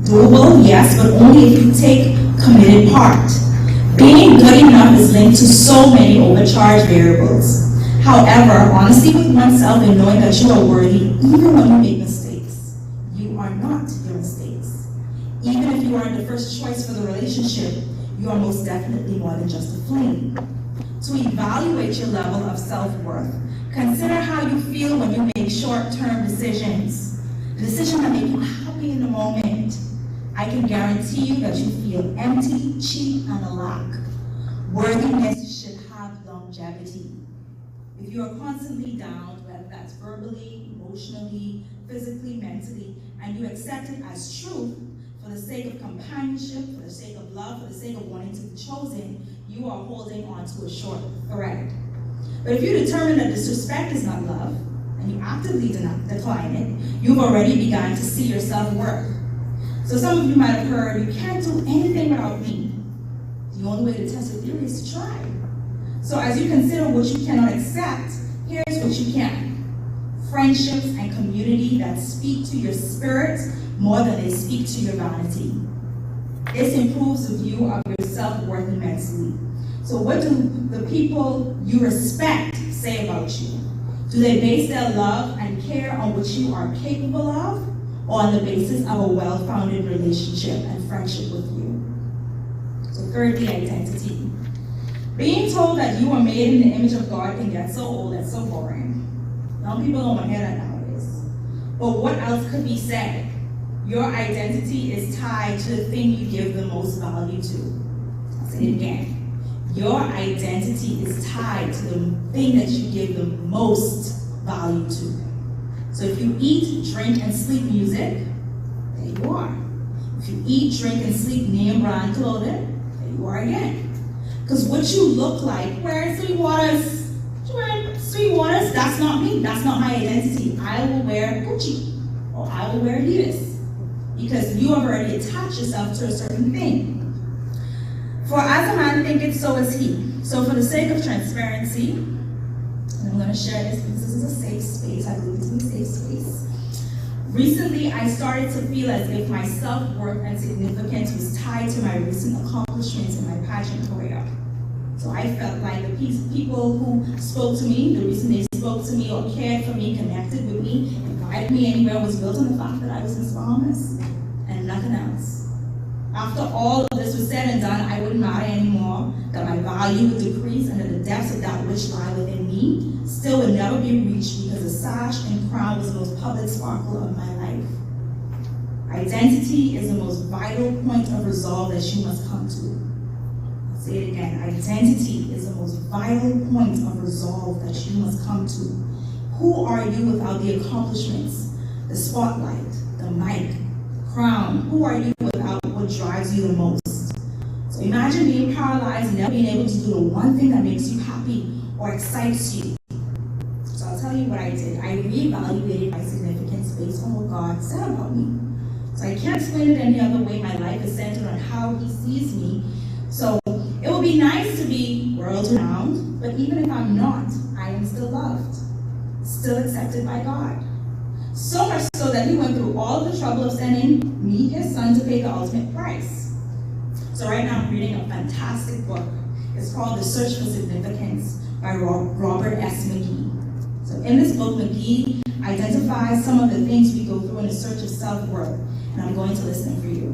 Doable, yes, but only if you take committed part. Being good enough is linked to so many overcharged variables. However, honesty with oneself and knowing that you are worthy, even when you make mistakes. You are not your mistakes. Even if you aren't the first choice for the relationship, you are most definitely more than just a flame. To evaluate your level of self-worth, consider how you feel when you make short-term decisions. Decisions that make you happy in the moment. I can guarantee you that you feel empty, cheap, and a lack. Worthiness should have longevity. If you are constantly down, whether that's verbally, emotionally, physically, mentally, and you accept it as truth for the sake of companionship, for the sake of love, for the sake of wanting to be chosen, you are holding on to a short thread. But if you determine that disrespect is not love, and you actively decline it, you've already begun to see your self-worth. So some of you might have heard, you can't do anything without me. The only way to test your theory is to try. So as you consider what you cannot accept, here's what you can. Friendships and community that speak to your spirit more than they speak to your vanity. This improves the view of your self-worth immensely. So what do the people you respect say about you? Do they base their love and care on what you are capable of, or on the basis of a well-founded relationship and friendship with you? So thirdly, identity. Being told that you are made in the image of God can get so old and so boring. Young people don't want to hear that nowadays. But what else could be said? Your identity is tied to the thing you give the most value to. I'll say it again. Your identity is tied to the thing that you give the most value to. So if you eat, drink, and sleep music, there you are. If you eat, drink, and sleep name brand clothing, there you are again. Because what you look like, wearing Sweet Waters, that's not me. That's not my identity. I will wear Gucci, or I will wear Adidas, because you have already attached yourself to a certain thing. For as a man thinketh, so is he. So for the sake of transparency, and I'm going to share this because this is a safe space. I believe it's a safe space. Recently, I started to feel as if my self-worth and significance was tied to my recent accomplishments in my pageant career. So I felt like the people who spoke to me, the reason they spoke to me or cared for me, connected with me, invited me anywhere was built on the fact that I was in Bahamas and nothing else. After all of this was said and done, I wouldn't matter anymore, that my value would decrease, and that the depths of that which lie within me still would never be reached, because the sash and crown was the most public sparkle of my life. Identity is the most vital point of resolve that you must come to. I'll say it again. Identity is the most vital point of resolve that you must come to. Who are you without the accomplishments, the spotlight, the mic, the crown? Who are you without what drives you the most? So imagine being paralyzed and never being able to do the one thing that makes you happy or excites you. So I'll tell you what I did. I reevaluated my significance based on what God said about me. So I can't explain it any other way. My life is centered on how He sees me. So it would be nice to be world-renowned, but even if I'm not, I am still loved, still accepted by God. So much so that He went through all the trouble of sending me, His Son, to pay the ultimate price. So right now I'm reading a fantastic book. It's called The Search for Significance by Robert S. McGee. So in this book, McGee identifies some of the things we go through in the search of self-worth, and I'm going to list them for you.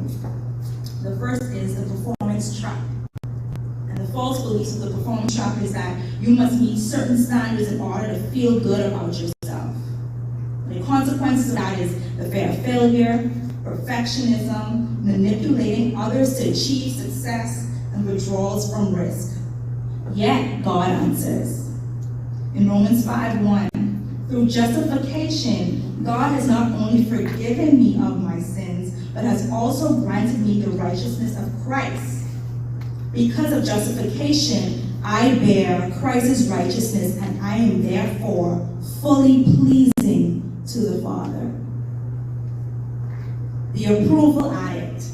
The first is the performance trap. And the false beliefs of the performance trap is that you must meet certain standards in order to feel good about yourself. The consequences of that is the fear of failure, perfectionism, manipulating others to achieve success, and withdrawals from risk. Yet God answers. In Romans 5:1, through justification, God has not only forgiven me of my sins, but has also granted me the righteousness of Christ. Because of justification, I bear Christ's righteousness, and I am therefore fully pleasing to the Father. The approval addict.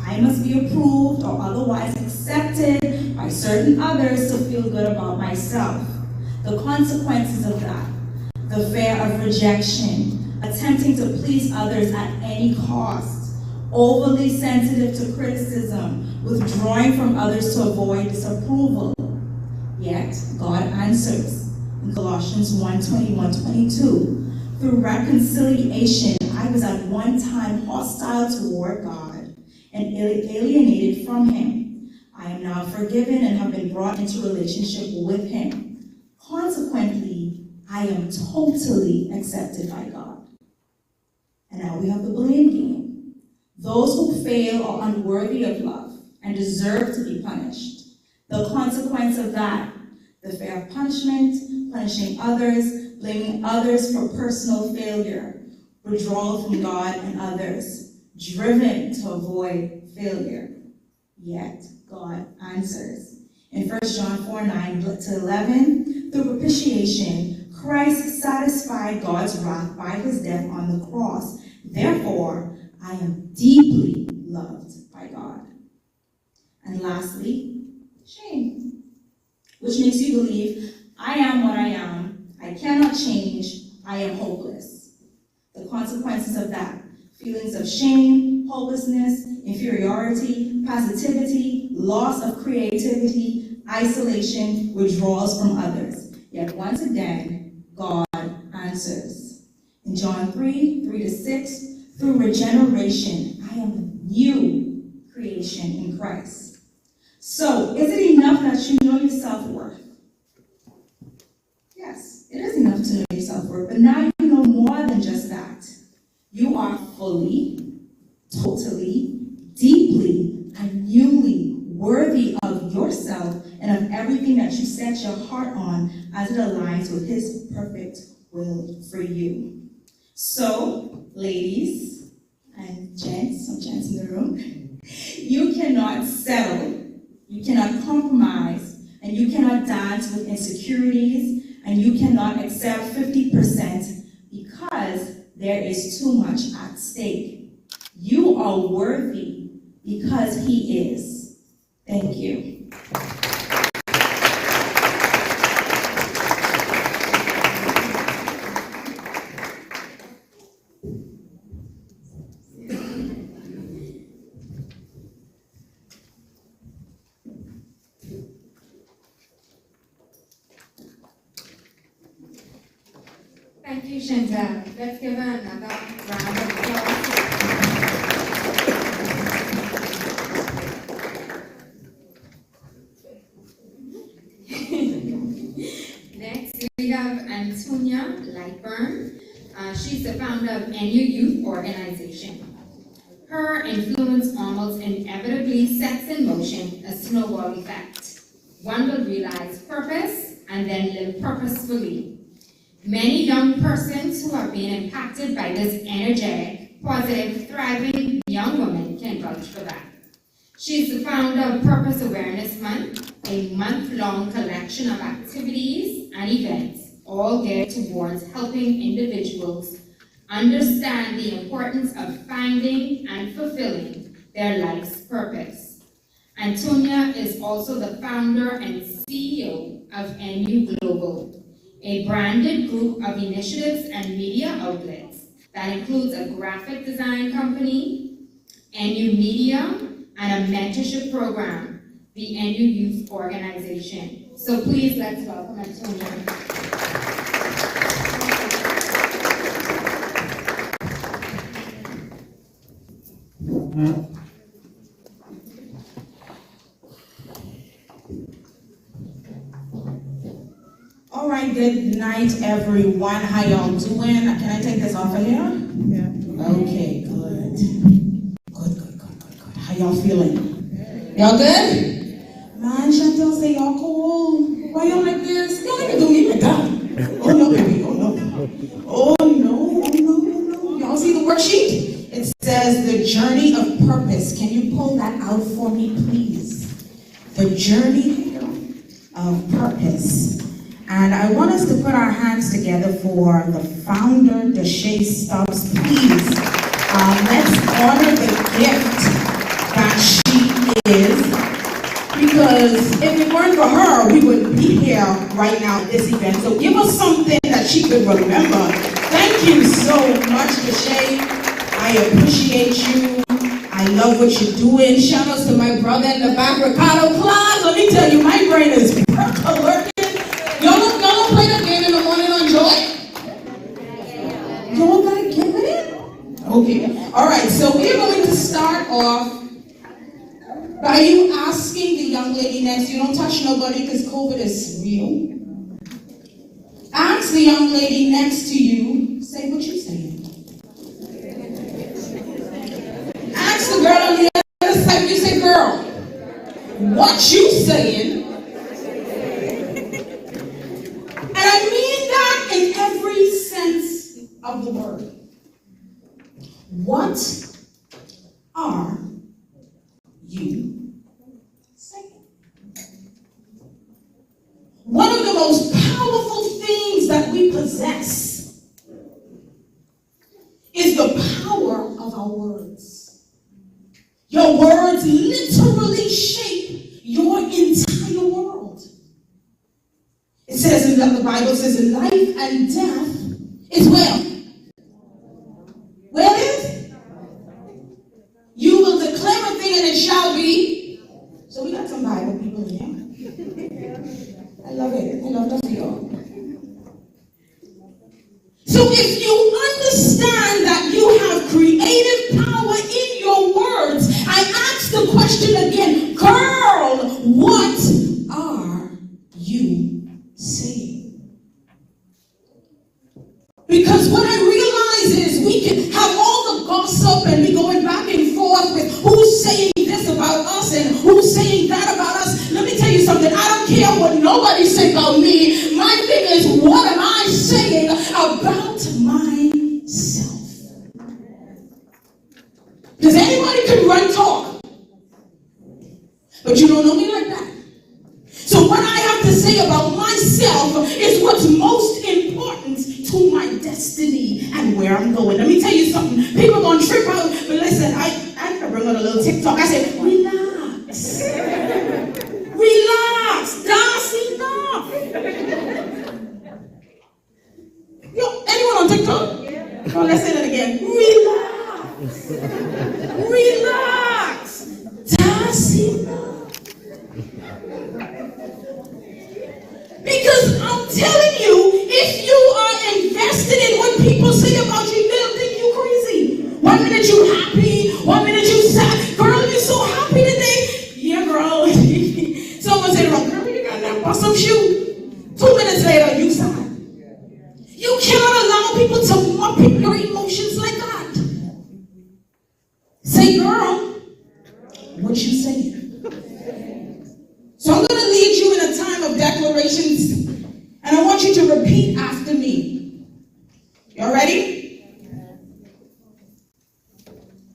I must be approved or otherwise accepted by certain others to feel good about myself. The consequences of that. The fear of rejection, attempting to please others at any cost, overly sensitive to criticism, withdrawing from others to avoid disapproval. Yet, God answers. In Colossians 1:21-22, through reconciliation, I was at one time hostile toward God and alienated from Him. I am now forgiven and have been brought into relationship with Him. Consequently, I am totally accepted by God. And now we have the blame game. Those who fail are unworthy of love and deserve to be punished. The consequence of that, the fear of punishment, punishing others, blaming others for personal failure, withdrawal from God and others, driven to avoid failure. Yet God answers. In 1 John 4:9-11, through propitiation, Christ satisfied God's wrath by his death on the cross. Therefore, I am deeply loved by God. And lastly, shame, which makes you believe, I am what I am, I cannot change, I am hopeless. The consequences of that, feelings of shame, hopelessness, inferiority, passivity, loss of creativity, isolation, withdrawals from others. Yet once again, God answers. In John 3:3-6, through regeneration, I am a new creation in Christ. So, is it enough that you know your self-worth? Yes, it is enough to know your self-worth, but now you know more than just that. You are fully, totally, deeply, and newly worthy of yourself and of everything that you set your heart on as it aligns with His perfect will for you. So, ladies and gents, some gents in the room, you cannot settle, you cannot compromise, and you cannot dance with insecurities, and you cannot accept 50% because there is too much at stake. You are worthy because He is. Thank you. Thank you, Chantal. Let's give her another round of applause. Next, we have Antonia Lightburn. She's the founder of NU Youth Organization. Her influence almost inevitably sets in motion a snowball effect. One will realize purpose and then live purposefully. Many young persons who have been impacted by this energetic, positive, thriving young woman can vouch for that. She is the founder of Purpose Awareness Month, a month-long collection of activities and events, all geared towards helping individuals understand the importance of finding and fulfilling their life's purpose. Antonia is also the founder and CEO of NU Global, a branded group of initiatives and media outlets that includes a graphic design company, NU Media, and a mentorship program, the NU Youth Organization. So please let's welcome Antonia. All right, good night, everyone. How y'all doing? Can I take this off of here? Yeah. Okay, good. Good. How y'all feeling? Y'all good? Man, Chantel say y'all cool. Why y'all like this? Y'all even do me like that. Oh no, baby. Oh no. Y'all see the worksheet? It says the journey of purpose. Can you pull that out for me, please? The journey of purpose. And I want us to put our hands together for the founder, Deshae Stubbs, please. Let's honor the gift that she is, because if it weren't for her, we wouldn't be here right now at this event. So give us something that she could remember. Thank you so much, Deshae. I appreciate you. I love what you're doing. Shout outs to my brother in the back, Ricardo Claus. Let me tell you, my brain is percolating. Y'all don't play that game in the morning on Joy? Y'all gotta get with it? Okay. All right, so we're going to start off by you asking the young lady next. You don't touch nobody because COVID is real. Ask the young lady next to you, say what you're saying. Ask the girl on the other side, you say, girl, what you saying? And I mean that in every sense of the word. What are you saying? One of the most powerful things that we possess is the power of our words. Your words literally shape your entire world. It says in the Bible says life and death is where? Where is? You will declare a thing and it shall be. So we got some Bible people in here. I love it. I love that for y'all. So if you understand that you have creative power in your words, I ask the question again, girl, what are you saying? Because what I realize is we can have all the gossip and be going back and forth with who's saying this about us and who's saying that about us. Let me tell you something. I don't care what nobody say about me. My thing is, what am I saying about myself? Because anybody can run talk, but you don't know me like that. So what I have to say about myself is what's most important to my destiny and where I'm going. Let me tell you something. People are going to trip out, but listen, I can bring out a little TikTok. I said, relax. Relax. That's enough. Yo, anyone on TikTok? Yeah. Oh, let's say that again. Relax. Relax. That's enough. Because I'm telling you, if you are invested in what people say about you, they'll think you crazy. 1 minute you happy, 1 minute you sad. Girl, you so happy today. Yeah, girl. Someone said, girl, you got that bust-up shoe. 2 minutes later, you sad. You cannot allow people to muppet your emotions like that. Say, girl, what you saying? So I'm going to lead you in a time of declarations, and I want you to repeat after me. Y'all ready?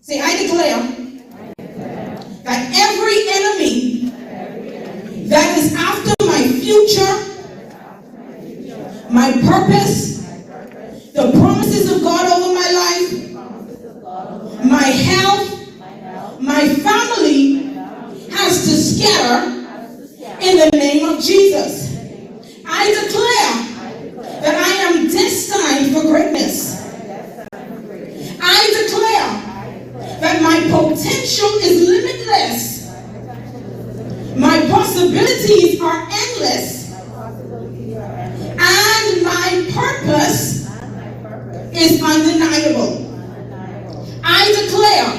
Say, I declare that every enemy that is after my future, my purpose, the promises of God over my life, my health, my family, has to scatter in the name of Jesus. I declare that I am destined for greatness. I declare that my potential is limitless. My possibilities are endless. And my purpose is undeniable. I declare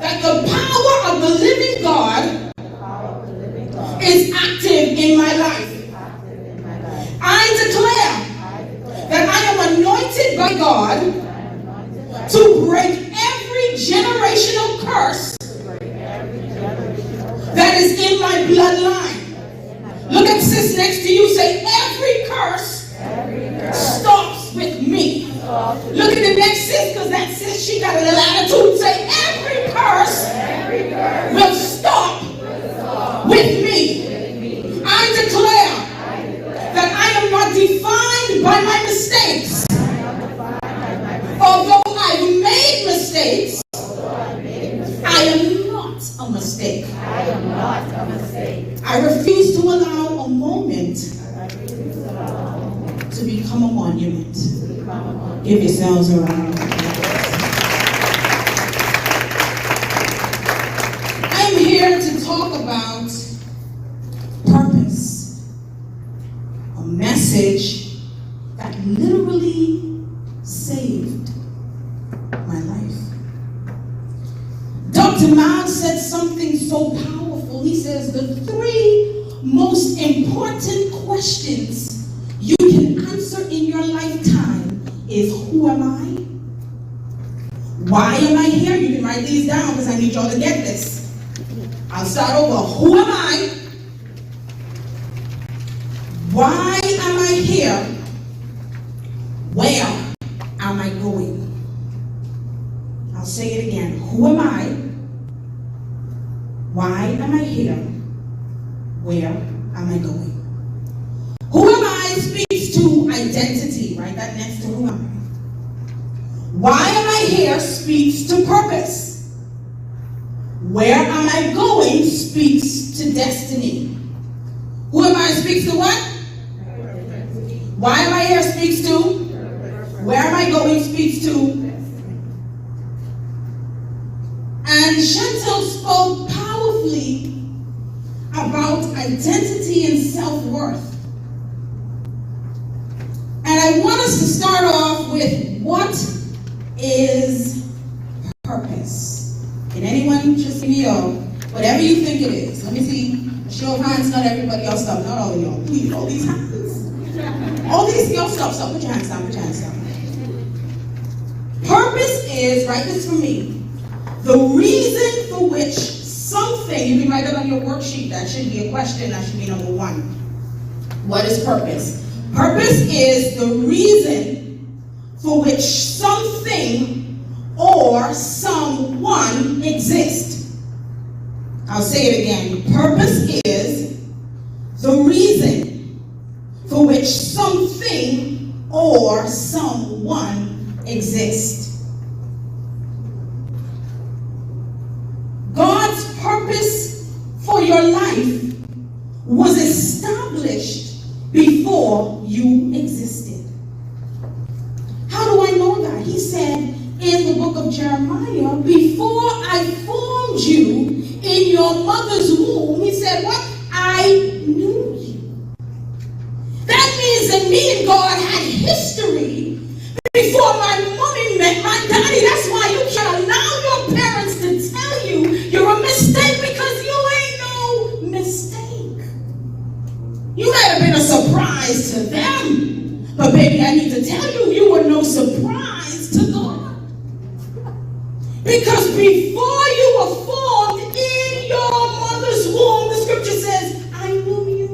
that the power of the living God is active in my life. I declare that I am anointed by God to break every generational curse that is in my bloodline. Look at sis next to you, say, every curse stops with me. Look at the next sis, because that sis, she got a little attitude. Say, every curse will stop with me. I declare that I am not defined by my mistakes. Although I've made mistakes, I am not a mistake. I refuse to allow a moment to become a monument. Give yourselves a round of applause. Dr. Miles said something so powerful. He says the 3 most important questions you can answer in your lifetime is, who am I? Why am I here? You can write these down because I need y'all to get this. I'll start over. Who am I? Why am I here? Where am I going? I'll say it again. Who am I? Why am I here? Where am I going? Who am I speaks to identity. Write that next to who am I. Why am I here speaks to purpose. Where am I going speaks to destiny. Who am I speaks to what? Why am I here speaks to? Where am I going speaks to? And Chantel spoke powerfully about identity and self-worth. And I want us to start off with, what is purpose? Can anyone just give me whatever you think it is? Let me see. Show of hands, not everybody else. Stop, not all of y'all. Please, all these hands. All these, y'all stop. Put your hands down, put your hands down. Purpose is, write this for me, the reason for which something, you can write it on your worksheet, that should be a question, that should be number 1. What is purpose? Purpose is the reason for which something or someone exists. I'll say it again. Purpose is the reason for which something or someone exists. God's purpose for your life was established before you existed. How do I know that? He said in the book of Jeremiah, before I formed you in your mother's womb, he said, what? I knew you. That means that me and God had history before my mommy met my daddy. That's why you can't allow your parents to tell you you're a mistake, because you ain't no mistake. You might have been a surprise to them, but baby, I need to tell you, you were no surprise to God. Because before you were formed in your mother's womb, the scripture says, I knew you.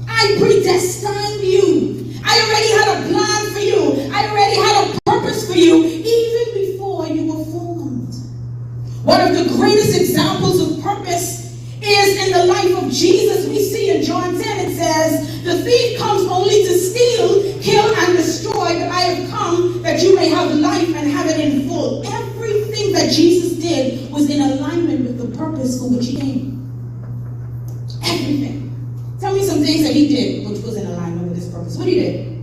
I predestined you. I already had a plan for you. I already had a purpose for you, even before you were formed. One of the greatest examples of purpose is in the life of Jesus. We see in John 10, it says, the thief comes only to steal, kill, and destroy, but I have come that you may have life and have it in full. Everything that Jesus did was in alignment with the purpose for which he came. Everything. Tell me some things that he did which was in alignment with his purpose. What he did?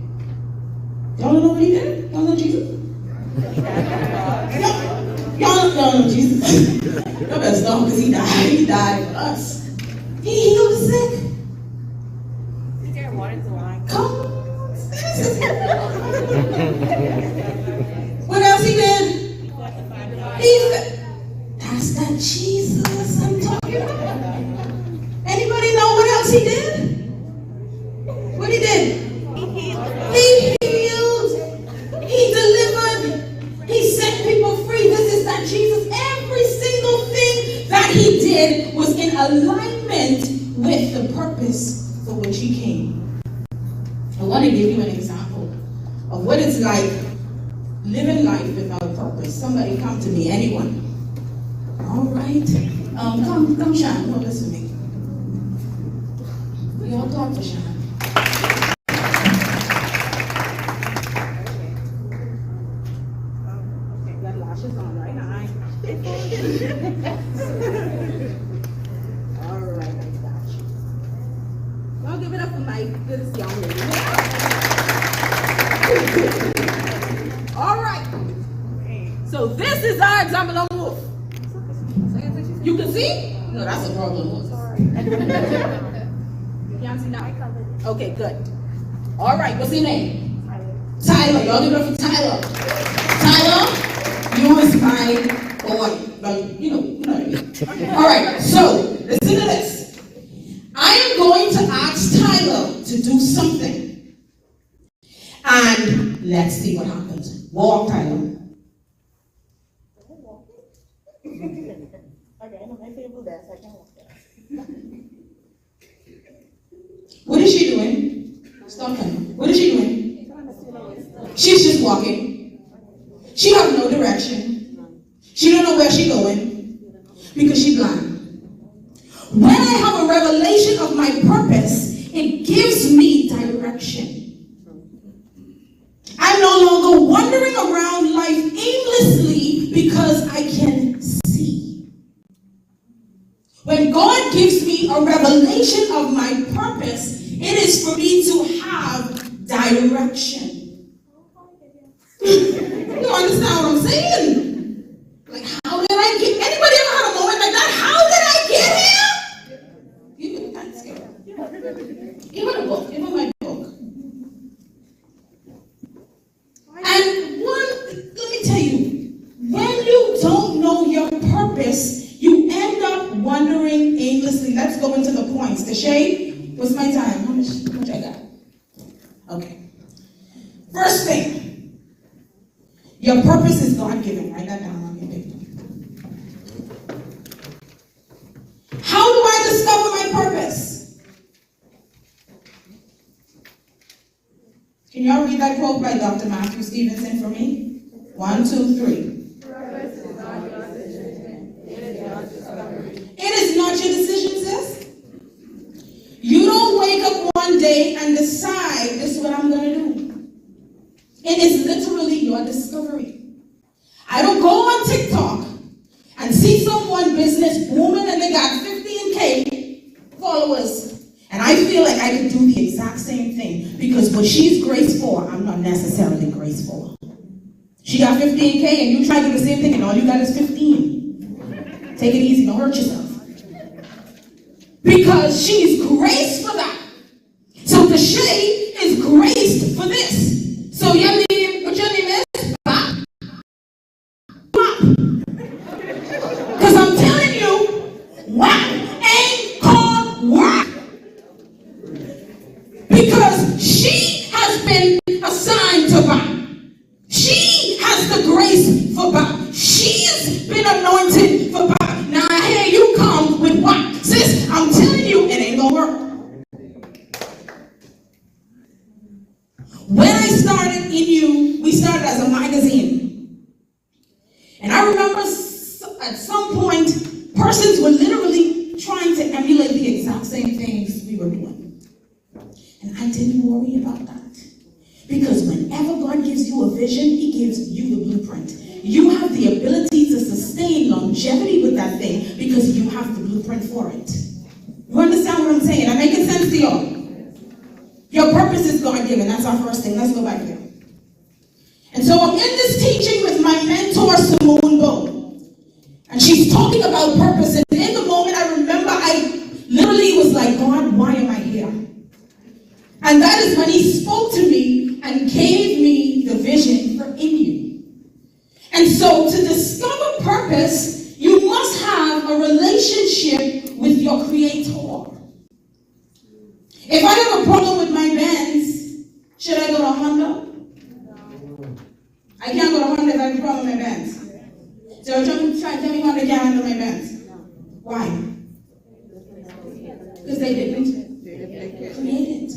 Y'all don't know what he did? Y'all know Jesus? Y'all don't know Jesus? Y'all better stop, because he died. He died for us. He healed the sick. He turned water to wine. Come on. What else he did? That's that Jesus I'm talking about. Anybody know what else he did? What he did? He healed. He delivered. He set people free. This is that Jesus. Every single thing that he did was in alignment with the purpose for which he came. I want to give you an example of what it's like living life without a purpose. Somebody come to me, anyone. All right. Come, Sean. No, listen to me. We all talk to Sean. Okay, got lashes on right now. All right, I got you. Well, give it up for my good young lady. All right. So this is our example of wolf. You can see? No, that's a problem. Wolf. Sorry. You can't see now? Okay, good. All right, what's your name? Tyler. Y'all give it up for Tyler. Tyler, you is my boy. Well, you know what I mean. All right, so listen to this. I am going to ask Tyler to do something. And let's see what happens. Walk, Tyler. What is she doing? Stop him. What is she doing? She's just walking. She has no direction. She don't know where she's going because she's blind. When I have a revelation of my purpose, it gives me direction. I'm no longer wandering around life aimlessly because I can see. When God gives me a revelation of my purpose, it is for me to have direction. You understand what I'm saying? Like, how did I get? Anybody ever had a moment like that? How did I get here? Give her the book. Give her my book. And let me tell you, when you don't know your purpose, you end up wandering aimlessly. Let's go into the points. The shade, what's my time? How much I got? Okay. First thing, your purpose is God-given. Write that down on your paper. How do I discover my purpose? Can y'all read that quote by Dr. Matthew Stevenson for me? 1, 2, 3. Purpose is not your decision. It is your discovery. It is not your decision, sis. You don't wake up one day and decide, this is what I'm going to do. It is literally your discovery. I don't go on TikTok and see someone business booming and they got 15K followers. And I feel like I can do the exact same thing because what she's graced for, I'm not necessarily graced for. She got 15K and you try to do the same thing and all you got is 15. Take it easy, don't hurt yourself. Because she's graced for that. So the shade is graced for this. So your name, what your name is? Bop. Because I'm telling you, whack ain't called whack. Because she has been assigned to bop. She has the grace for bop. She's been anointed for bop. Now here you come with what? Sis, I'm telling you, it ain't gonna work. When I started in you, we started as a magazine. And I remember at some point, persons were literally trying to emulate the exact same things we were doing. And I didn't worry about that. Because whenever God gives you a vision, He gives you the blueprint. You have the ability to sustain longevity with that thing because you have the blueprint for it. You understand what I'm saying? Am I making sense to y'all? Your purpose is God-given. That's our first thing. Let's go back there. And so I'm in this teaching with my mentor, Simone Bo. And she's talking about purpose. And in the moment, I remember I literally was like, God, why am I here? And that is when He spoke to me and gave me the vision for in you. And so to discover purpose, you must have a relationship with your Creator. If I have a problem with my Benz, should I go to Honda? No. I can't go to Honda if I have a problem with my Benz. So you're trying to tell me Honda can't handle my Benz. Why? Because they didn't create it.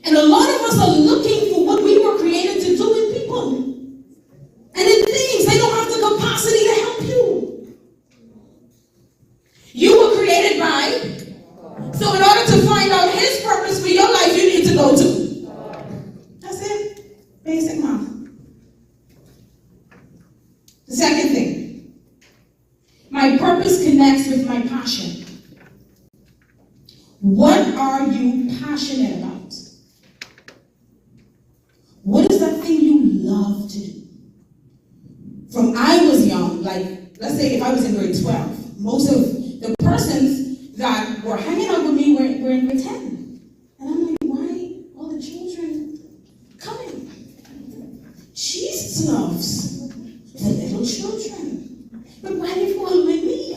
And a lot of us are looking for what we were created to do with people. And in things, they don't have the capacity to help you. You were created by. So in order to find out His purpose for your life, you need to go to. That's it. Basic math. The second thing. My purpose connects with my passion. What are you passionate about? What is that thing you love to do? From I was young, like, let's say if I was in grade 12, most of the persons that were hanging out with me were in grade 10. And I'm like, why all the children coming? Jesus loves the little children. But why they following me?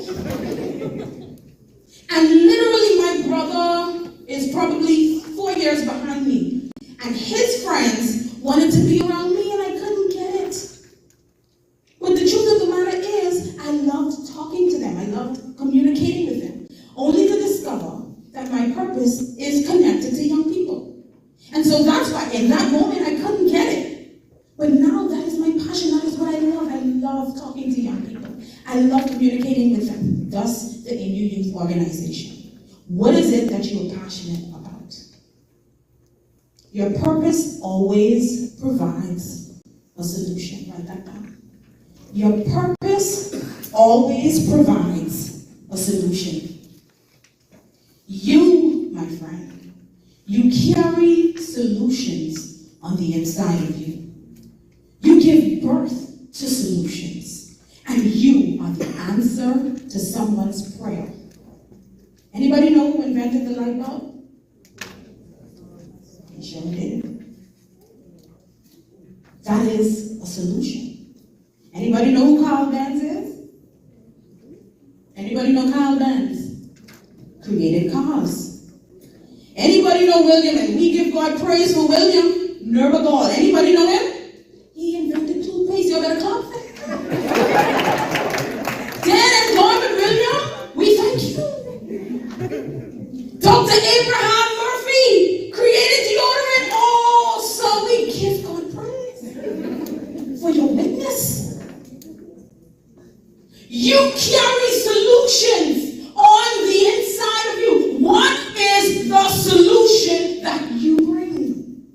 And literally my brother is probably 4 years behind me. And his friends wanted to be around me and I couldn't get it. But the truth of the matter is, I loved talking to them. I loved communicating with them. Only to discover that my purpose is connected to young people. And so that's why in that moment I couldn't get it. But now that is my passion. That is what I love. I love talking to young people. I love communicating with them. Thus, the NU Youth Organization. What is it that you are passionate about? Your purpose always provides a solution. Write that down. Your purpose always provides a solution. You, my friend, you carry solutions on the inside of you. You give birth to solutions. And you are the answer to someone's prayer. Anybody know who invented the light bulb? He sure did. That is a solution. Anybody know who Carl Benz is? Anybody know Carl Benz? Created cars. Anybody know William? And we give God praise for William Nuremberg. Anybody know him? He invented toothpaste. You better clap. Dan and Norman William, we thank you. Dr. Abraham Murphy created deodorant. Oh, so we give God praise for your witness. You carry solutions on the inside of you. What is the solution that you bring?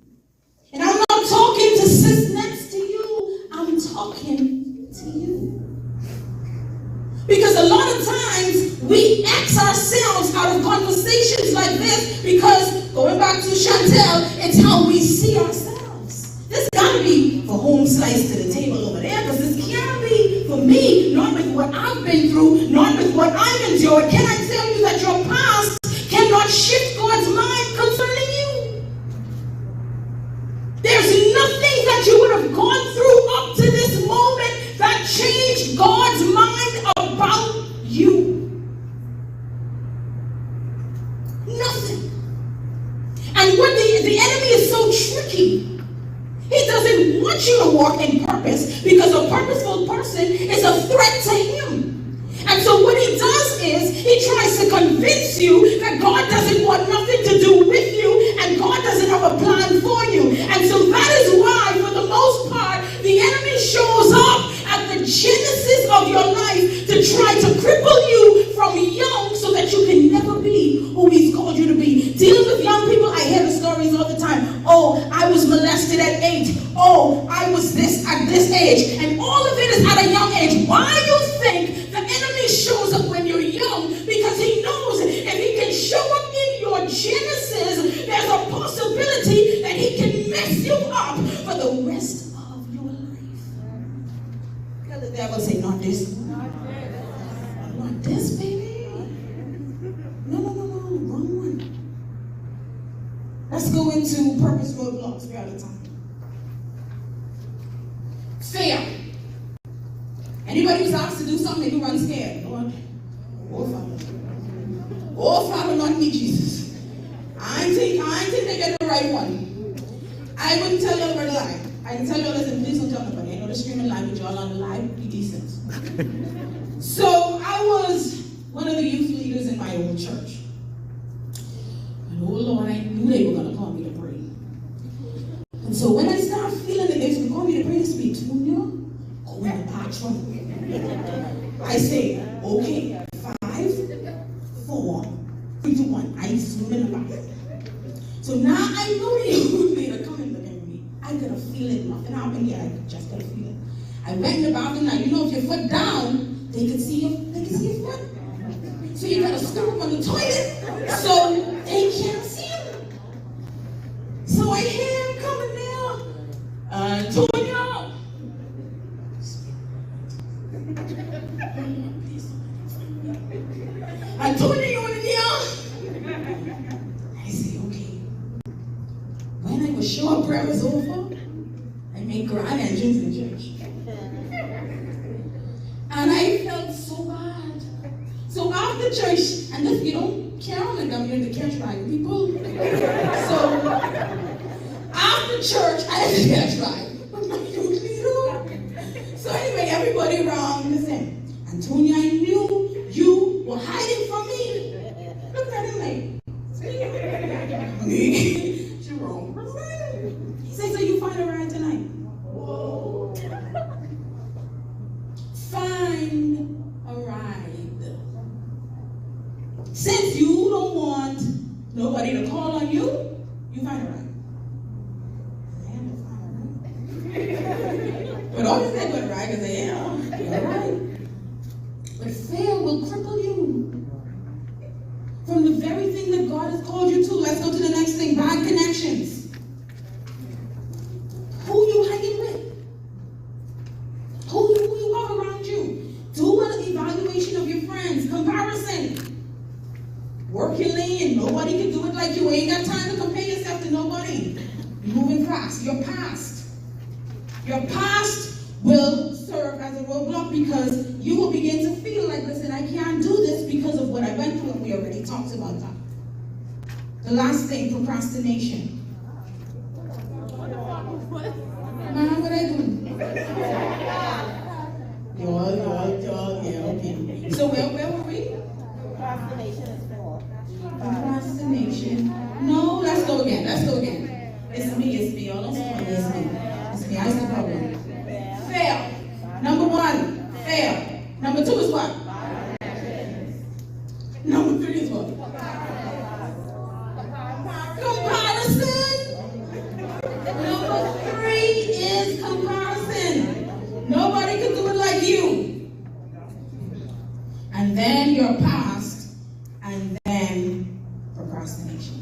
And I'm not talking to sis next to you. I'm talking to you. Because a lot of times we X ourselves out of conversations like this because, going back to Chantel, it's how we see ourselves. This got to be for home slice to the table over there, because this can't be for me, not with what I've been through, not with what I've endured. Can I tell you that your past cannot shift God's mind concerning you? There's nothing that you would have gone through up to this moment that changed God's mind about you. Nothing. And what the enemy is so tricky. He doesn't want you to walk in purpose because a purposeful person is a threat to him. And so what he does is he tries to convince you that God doesn't want nothing to do with you and God doesn't have a plan for you. And so that is why, for the most part, the enemy shows up at the genesis of your life to try to cripple you from young so that you can never be who he's called you to be. Dealing with young people, I hear the stories all the time. Oh, I was molested at 8. Oh, I was this at this age. And all of it is at a young age. Why do you think the enemy shows up when you're young? Because he knows if he can show up in your genesis, there's a possibility that he can mess you up for the rest of your life. Tell the devil, say, not this. Not this, baby. No, wrong one. Let's go into purpose roadblocks. We're out of time. Fear. Anybody who's asked to do something, maybe run scared. Lord, oh Father, not me, Jesus. I ain't think they get the right one. I wouldn't tell y'all where to lie. I can tell y'all, listen, please don't tell nobody. I know the streaming live, but y'all on the live, be decent. So I was one of the youth leaders in my old church. And oh Lord, I knew they were going to call me to pray. And so when I started feeling that they was going to call me to pray, this week, Tonya, go in the bathroom. I say, okay, 5, 4, 3, 2, 1. I swim in the bathroom. So now I know the youth leader coming looking at me. I could have feel it. Nothing happened yet. I just could have feel it. I went in the bathroom. Now, you know, if your foot down, they can see your foot. So you gotta scoop on the toilet so they can't see him. So I hear him coming there. Tonya. Tonya, you in there? I say, okay. When I was sure prayer was over, I made grand entrance in church. And I after church, and if you don't count, and I'm going to catch ride people. So after church, I had to catch ride with my youth leader. So anyway, everybody around, listen, Antonia, I knew you were hiding from me. Look at him like, see? Jerome, he said, so you find a ride tonight? Whoa. Find a ride. Since you don't want nobody to call on you, you find a ride. But always say good ride, because I am. All right. But fear will cripple you from the very thing that God has called you to. Let's go to the next thing. Bad connections. Who you hanging with? Who you have around you? Do an evaluation of your friends. Comparison. Work your lane. Nobody can do it like you. Ain't got time to compare yourself to nobody. You're moving fast. Your past. Your past will serve as a roadblock because you will begin to feel like, listen, I can't do this because of what I went through, and we already talked about that. The last thing, procrastination. Man, what I doing? Yeah, okay. So where were we? Procrastination. No, let's go again. It's me. All those funny, it's me. That's the problem. Fail. Number 1, fail. Number 2 is what? Number 3 is what? Comparison. Number 3 is comparison. Nobody can do it like you. And then your past, and then procrastination.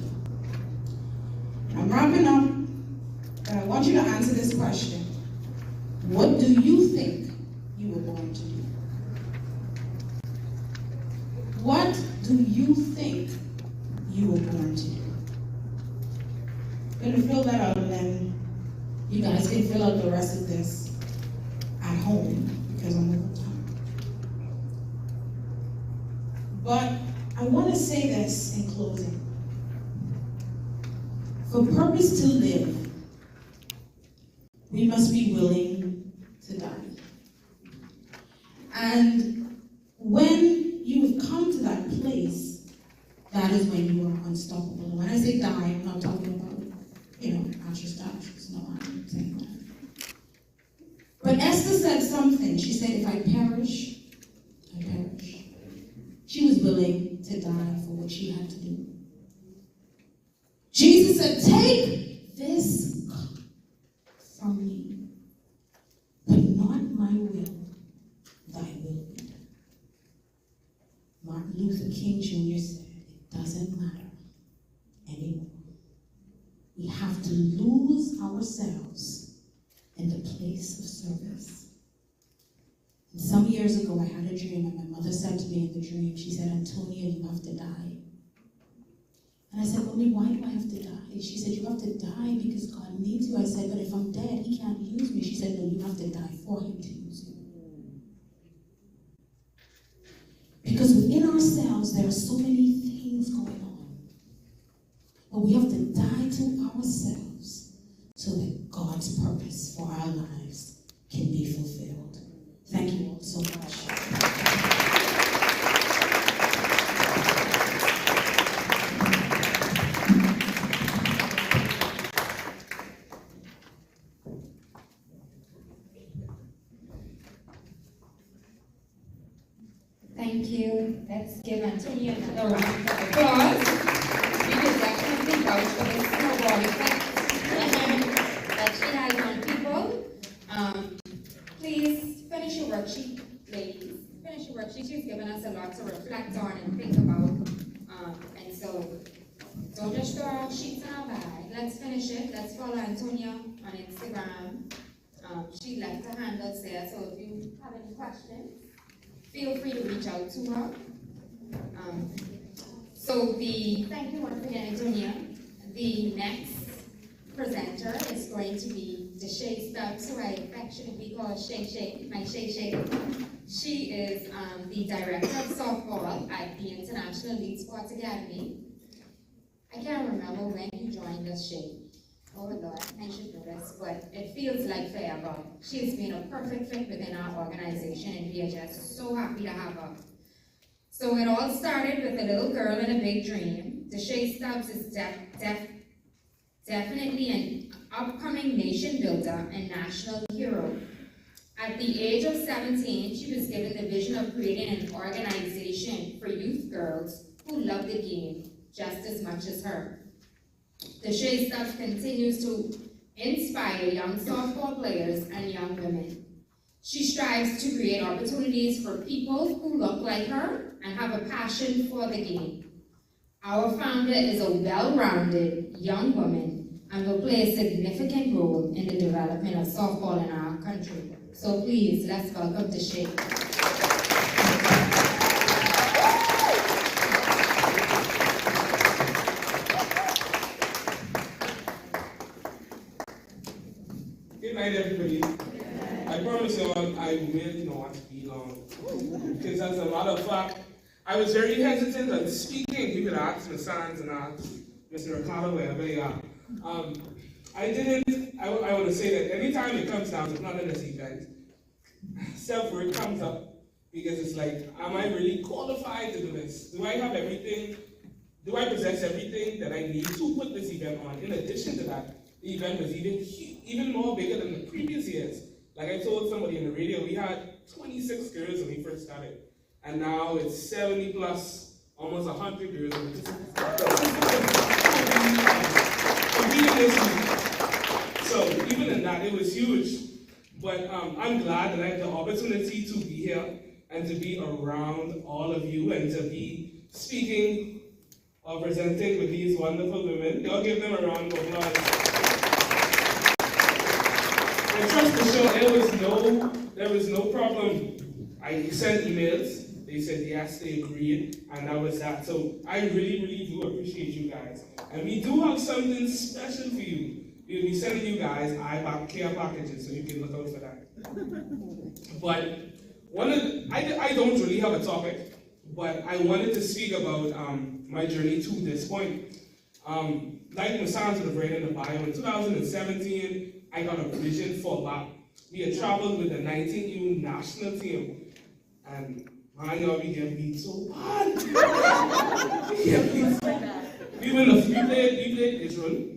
I'm wrapping up. And I want you to answer this question. What do you think you were born to do? What do you think you were born to do? I'm going to fill that out, and then you guys can fill out the rest of this at home because I'm over time. But I want to say this in closing. For purpose to live, we must be willing to die. And when you have come to that place, that is when you are unstoppable. When I say die, I'm not talking about, natural statues. No, I'm saying that. But Esther said something. She said, if I perish, I perish. She was willing to die for what she had to do. Jesus said, take this cup from me, but not my will, thy will be done. Martin Luther King Jr. said, it doesn't matter anymore. We have to lose ourselves in the place of service. And some years ago, I had a dream, and my mother said to me in the dream, she said, Antonia, you have to die. And I said, Mommy, why do I have to die? She said, you have to die because God needs you. I said, but if I'm dead, he can't use me. She said, no, you have to die for him to use you. Because within ourselves, there are so many things going on. But we have to die to ourselves so that God's purpose for our lives can be fulfilled. Thank you all so much. Thank you. Let's give Antonia another round of applause. We could definitely vouch for this snowball effect that she has on people. Please finish your worksheet, ladies. Finish your worksheet. She's given us a lot to reflect on and think about. And so don't just throw our sheets in our bag. Let's finish it. Let's follow Antonia on Instagram. She left her handles there, so if you have any questions, feel free to reach out to her. Thank you once again, Antonia. The next presenter is going to be Deshae Stubbs, who I affectionately call Shay Shay, my Shay Shay. She is the director of softball at the International Lead Sports Academy. I can't remember when you joined us, Shay. Oh Lord, I should know this, but it feels like forever. She has been a perfect fit within our organization, and we are just so happy to have her. So it all started with a little girl and a big dream. Deshae Stubbs is definitely an upcoming nation builder and national hero. At the age of 17, she was given the vision of creating an organization for youth girls who love the game just as much as her. Deshae Stubbs continues to inspire young softball players and young women. She strives to create opportunities for people who look like her and have a passion for the game. Our founder is a well-rounded young woman and will play a significant role in the development of softball in our country. So please, let's welcome Deshae. Good night, everybody. I promise you all, I will not be long. Because as a matter of fact, I was very hesitant on speaking. You could ask Ms. Sands and ask Mr. Ricardo, wherever they are. I want to say that anytime it comes down to planning this event, self-worth comes up because it's like, am I really qualified to do this? Do I have everything? Do I possess everything that I need to put this event on? In addition to that, the event was even more bigger than the previous years. Like I told somebody in the radio, we had 26 girls when we first started. And now it's 70 plus, almost 100 girls. So even in that, it was huge. But I'm glad that I have the opportunity to be here and to be around all of you and to be speaking or presenting with these wonderful women. Y'all give them a round of applause. And trust the show, there was no problem. I sent emails, they said yes, they agreed, and that was that. So I really, really do appreciate you guys. And we do have something special for you. We'll be sending you guys IBAP care packages, so you can look out for that. But I don't really have a topic, but I wanted to speak about my journey to this point. Like Ms. Sands would have read in the bio, in 2017, I got a vision for BAP. We had traveled with the 19U national team, and man, y'all, we get beat so bad. We get beat so bad. We played Israel.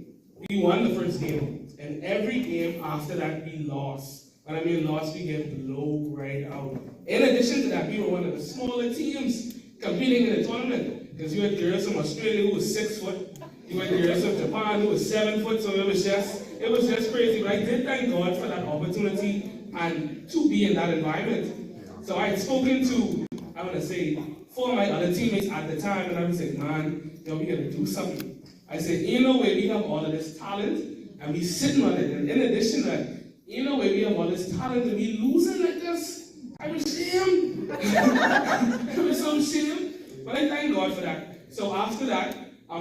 We won the first game, and every game after that we lost. When I mean lost, we get blown right out. In addition to that, we were one of the smaller teams competing in the tournament, because you had girls from Australia who was 6 foot, you had girls from Japan who was 7 foot, so it was just crazy. But I did thank God for that opportunity and to be in that environment. So I had spoken to, I want to say, 4 of my other teammates at the time, and I was like, man, yo, we gotta do something. I said, you know where we have all of this talent, and we sitting on it. And in addition to that, you know where we have all this talent, and we losing like this. I was ashamed. I was so ashamed. But I thank God for that. So after that,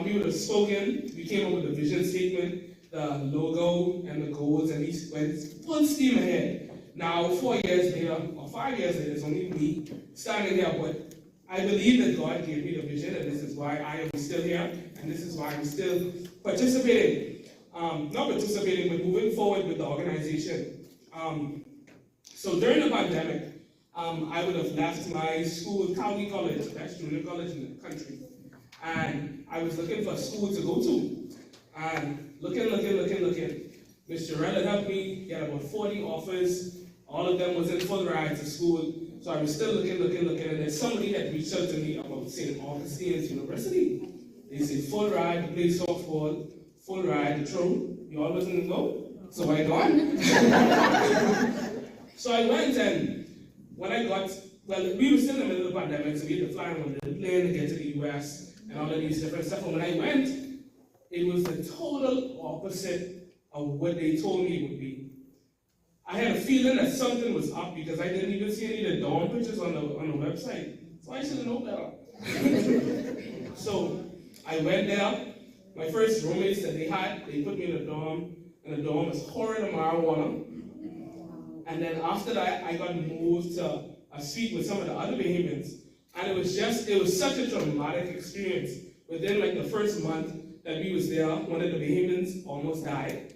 we would have spoken. We came up with a vision statement, the logo, and the goals, and we went full steam ahead. Now, 4 years later, or 5 years later, it's only me standing here, but I believe that God gave me the vision, and this is why I am still here, and this is why I'm still participating. Not participating, but moving forward with the organization. So during the pandemic, I would have left my school, county college, that's junior college in the country, and I was looking for a school to go to. And looking. Ms. Jarrell had helped me get about 40 offers. All of them was in full ride to school. So I was still looking, and then somebody had reached out to me about St. Augustine's University. They said, full ride to play softball, full ride to throw. You all wasn't go? So I gone. So I went, and when I got, well, we were still in the middle of the pandemic, so we had to fly on the plane to get to the US and all of these different stuff. And when I went, it was the total opposite of what they told me it would be. I had a feeling that something was up because I didn't even see any of the dorm pictures on the website. So I should have known better. So I went there. My first roommates that they had, they put me in a dorm. in a dorm, was horrid of marijuana. And then after that, I got moved to a suite with some of the other Bahamians. And it was such a traumatic experience. Within like the first month that we was there, one of the Bahamians almost died.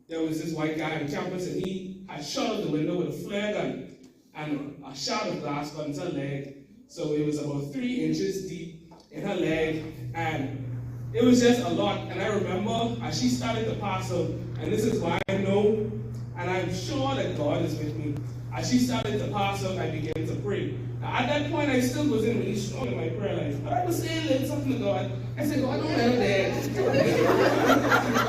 There was this white guy on campus, and he had shot out the window with a flare gun and a shot of glass got into her leg. So it was about 3 inches deep in her leg, and it was just a lot. And I remember as she started to pass out, and this is why I know, and I'm sure that God is with me. As she started to pass out, I began to pray. Now, at that point, I still wasn't really strong in my prayer life, but I was saying a little something to God. I said, God, don't let her die.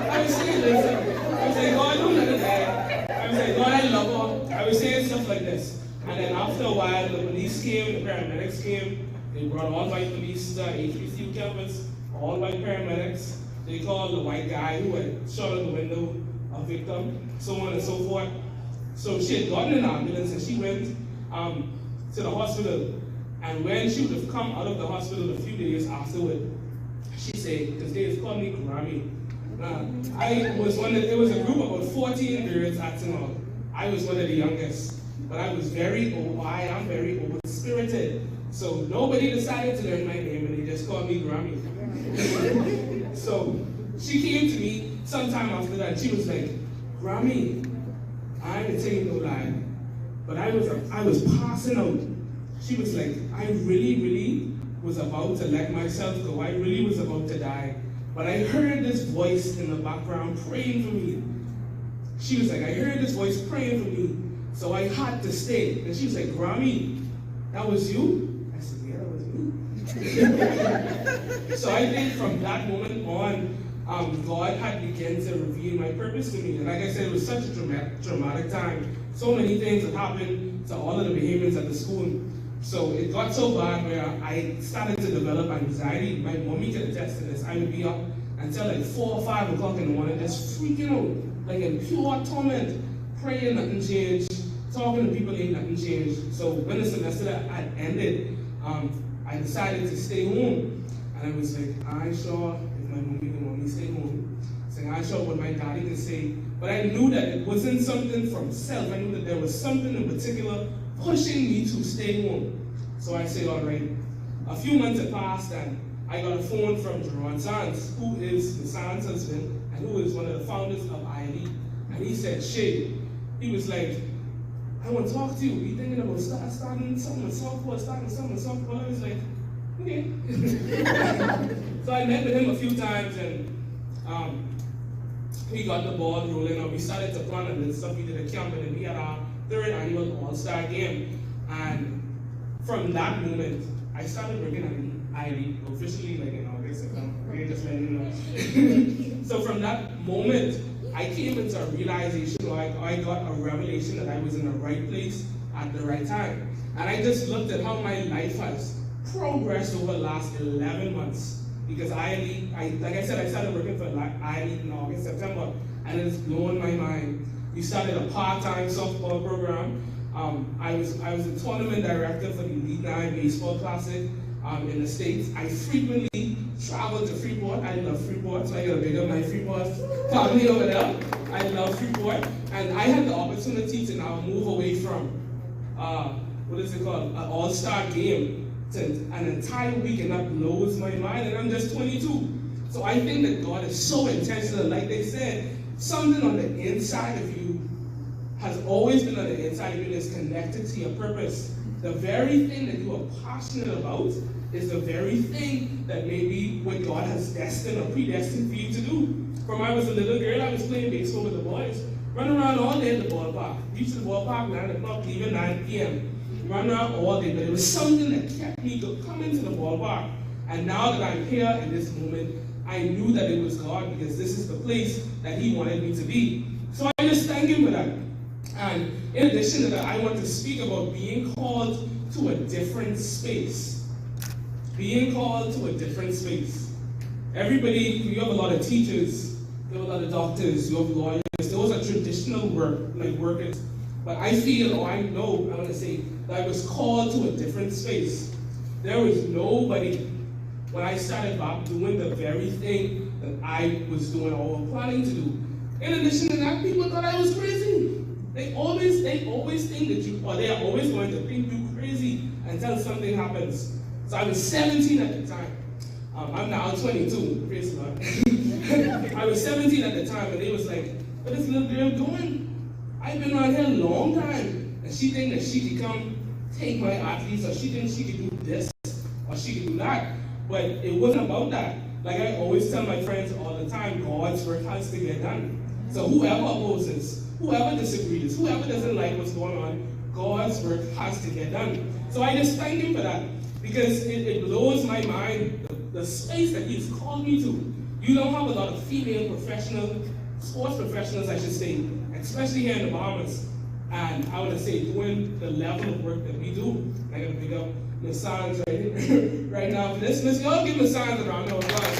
I was saying this. I was saying, God, don't let her die. I was saying, God, I love her. I was saying stuff like this. And then after a while, the police came, the paramedics came. They brought all white police to HBCU campus, all white paramedics. They called the white guy who had shot out the window a victim, so on and so forth. So she had gotten an ambulance and she went to the hospital. And when she would have come out of the hospital a few days afterward, she said, because they called me Grammy. I was it was a group of about 14 girls acting out. I was one of the youngest, but I am very open-spirited. So nobody decided to learn my name and they just called me Grammy. So she came to me sometime after that. She was like, Grammy, I ain't telling you no lie, but I was passing out. She was like, I really was about to let myself go. I really was about to die. But I heard this voice in the background praying for me. She was like, I heard this voice praying for me, so I had to stay. And she was like, Grammy, that was you? I said, yeah, that was me. So I think from that moment on, God had begun to reveal my purpose to me. And like I said, it was such a dramatic time. So many things that happened to all of the Bahamians at the school. So it got so bad where I started to develop anxiety. My mommy could attest to this. I would be up until like 4 or 5 o'clock in the morning, just freaking out, like in pure torment, praying nothing changed, talking to people ain't nothing changed. So when the semester had ended, I decided to stay home. And I was like, I ain't sure if my mommy can want me to stay home. So I ain't sure what my daddy can say. But I knew that it wasn't something from self. I knew that there was something in particular pushing me to stay home. So I said, all right. A few months had passed and I got a phone from Jerron Sands, who is the Sands husband and who is one of the founders of IBAP. And he said, Shay, he was like, I want to talk to you. We thinking about starting something with softball. I was like, okay. So I met with him a few times and we got the ball rolling and we started to plan a little stuff. We did a camp and then we had our 3rd annual All-Star game. And from that moment, I started working at IBAP officially like in August, September, just letting you know. So from that moment, I came into a realization, or I got a revelation that I was in the right place at the right time. And I just looked at how my life has progressed over the last 11 months. Because like I said, I started working for IBAP in August, September, and it's blown my mind. We started a part-time softball program. I was a tournament director for the Elite 9 Baseball Classic in the States. I frequently traveled to Freeport. I love Freeport, so I gotta big up my Freeport family over there. I love Freeport. And I had the opportunity to now move away from, what is it called, an all-star game to an entire week, and that blows my mind, and I'm just 22. So I think that God is so intentional. Like they said, something on the inside of you has always been on the inside of you that's connected to your purpose. The very thing that you are passionate about is the very thing that maybe what God has destined or predestined for you to do. From when I was a little girl, I was playing baseball with the boys, running around all day at the ballpark. Reach the ballpark 9 o'clock, leaving 9 p.m. Run around all day, but it was something that kept me coming to the ballpark. And now that I'm here in this moment, I knew that it was God because this is the place that He wanted me to be. So I just thank Him for that. And in addition to that, I want to speak about being called to a different space. Being called to a different space. Everybody, you have a lot of teachers, you have a lot of doctors, you have lawyers. Those are traditional workers. But I feel, or I know, I want to say, that I was called to a different space. There was nobody, when I started back doing the very thing that I was doing or planning to do, In addition to that, people thought I was crazy. They always think that you, or they are always going to think you crazy until something happens. So I was 17 at the time. I'm now 22, praise God. I was 17 at the time, and they was like, what is little girl doing? I've been around here a long time, and she think that she could come take my athletes, or she thinks she could do this, or she could do that. But it wasn't about that. Like I always tell my friends all the time, God's work has to get done. So whoever opposes, whoever disagrees, whoever doesn't like what's going on, God's work has to get done. So I just thank him for that, because it blows my mind, the space that he's called me to. You don't have a lot of female sports professionals, I should say, especially here in the Bahamas. And I would say doing the level of work that we do. I gotta pick up Miss Sands right now for this. Miss, y'all give Miss Sands a round of applause.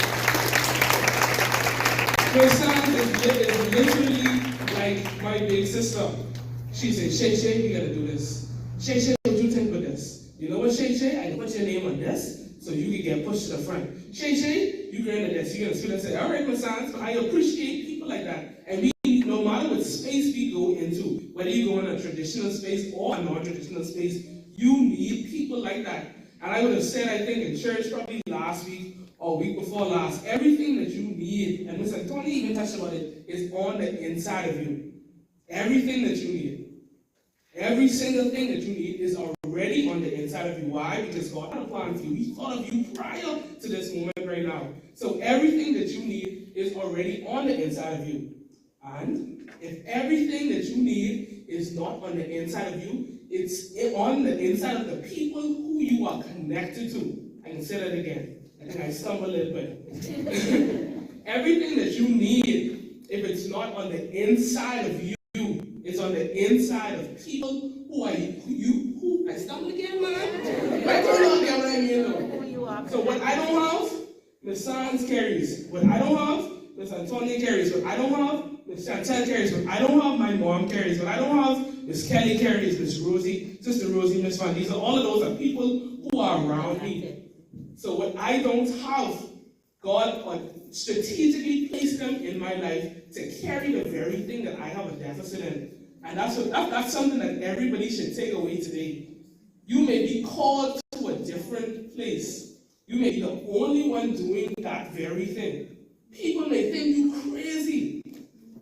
Miss Sands is literally like my big sister. She said, Shay, you gotta do this. Shay, what do you think of this? You know what, Shay? I put your name on this so you can get pushed to the front. Shay, you go into this. You're gonna sit and say, all right, Miss Sands, I appreciate people like that. And we, no matter what space we go into, whether you go in a traditional space or a non-traditional space, you need people like that. And I would have said, I think in church probably last week or week before last, everything that you need, and Mr. Tony even touched about it, is on the inside of you. Everything that you need. Every single thing that you need is already on the inside of you. Why? Because God had a plan for you. He thought of you prior to this moment right now. So everything that you need is already on the inside of you. And if everything that you need is not on the inside of you, it's on the inside of the people who you are connected to. I can say that again. I think I stumbled a little bit. Everything that you need, if it's not on the inside of you, it's on the inside of people who are who I stumbled again, man. I don't know what I mean, though. So what I don't have, Miss Sands carries. What I don't have, Miss Antonia carries. What I don't have, Miss Chantel carries. What I don't have, my mom carries. What I don't have, Miss Kelly carries. Miss Rosie, Sister Rosie, Miss Van. These are all of those are people who are around me. So what I don't have, God strategically placed them in my life to carry the very thing that I have a deficit in. And that's something that everybody should take away today. You may be called to a different place. You may be the only one doing that very thing. People may think you crazy.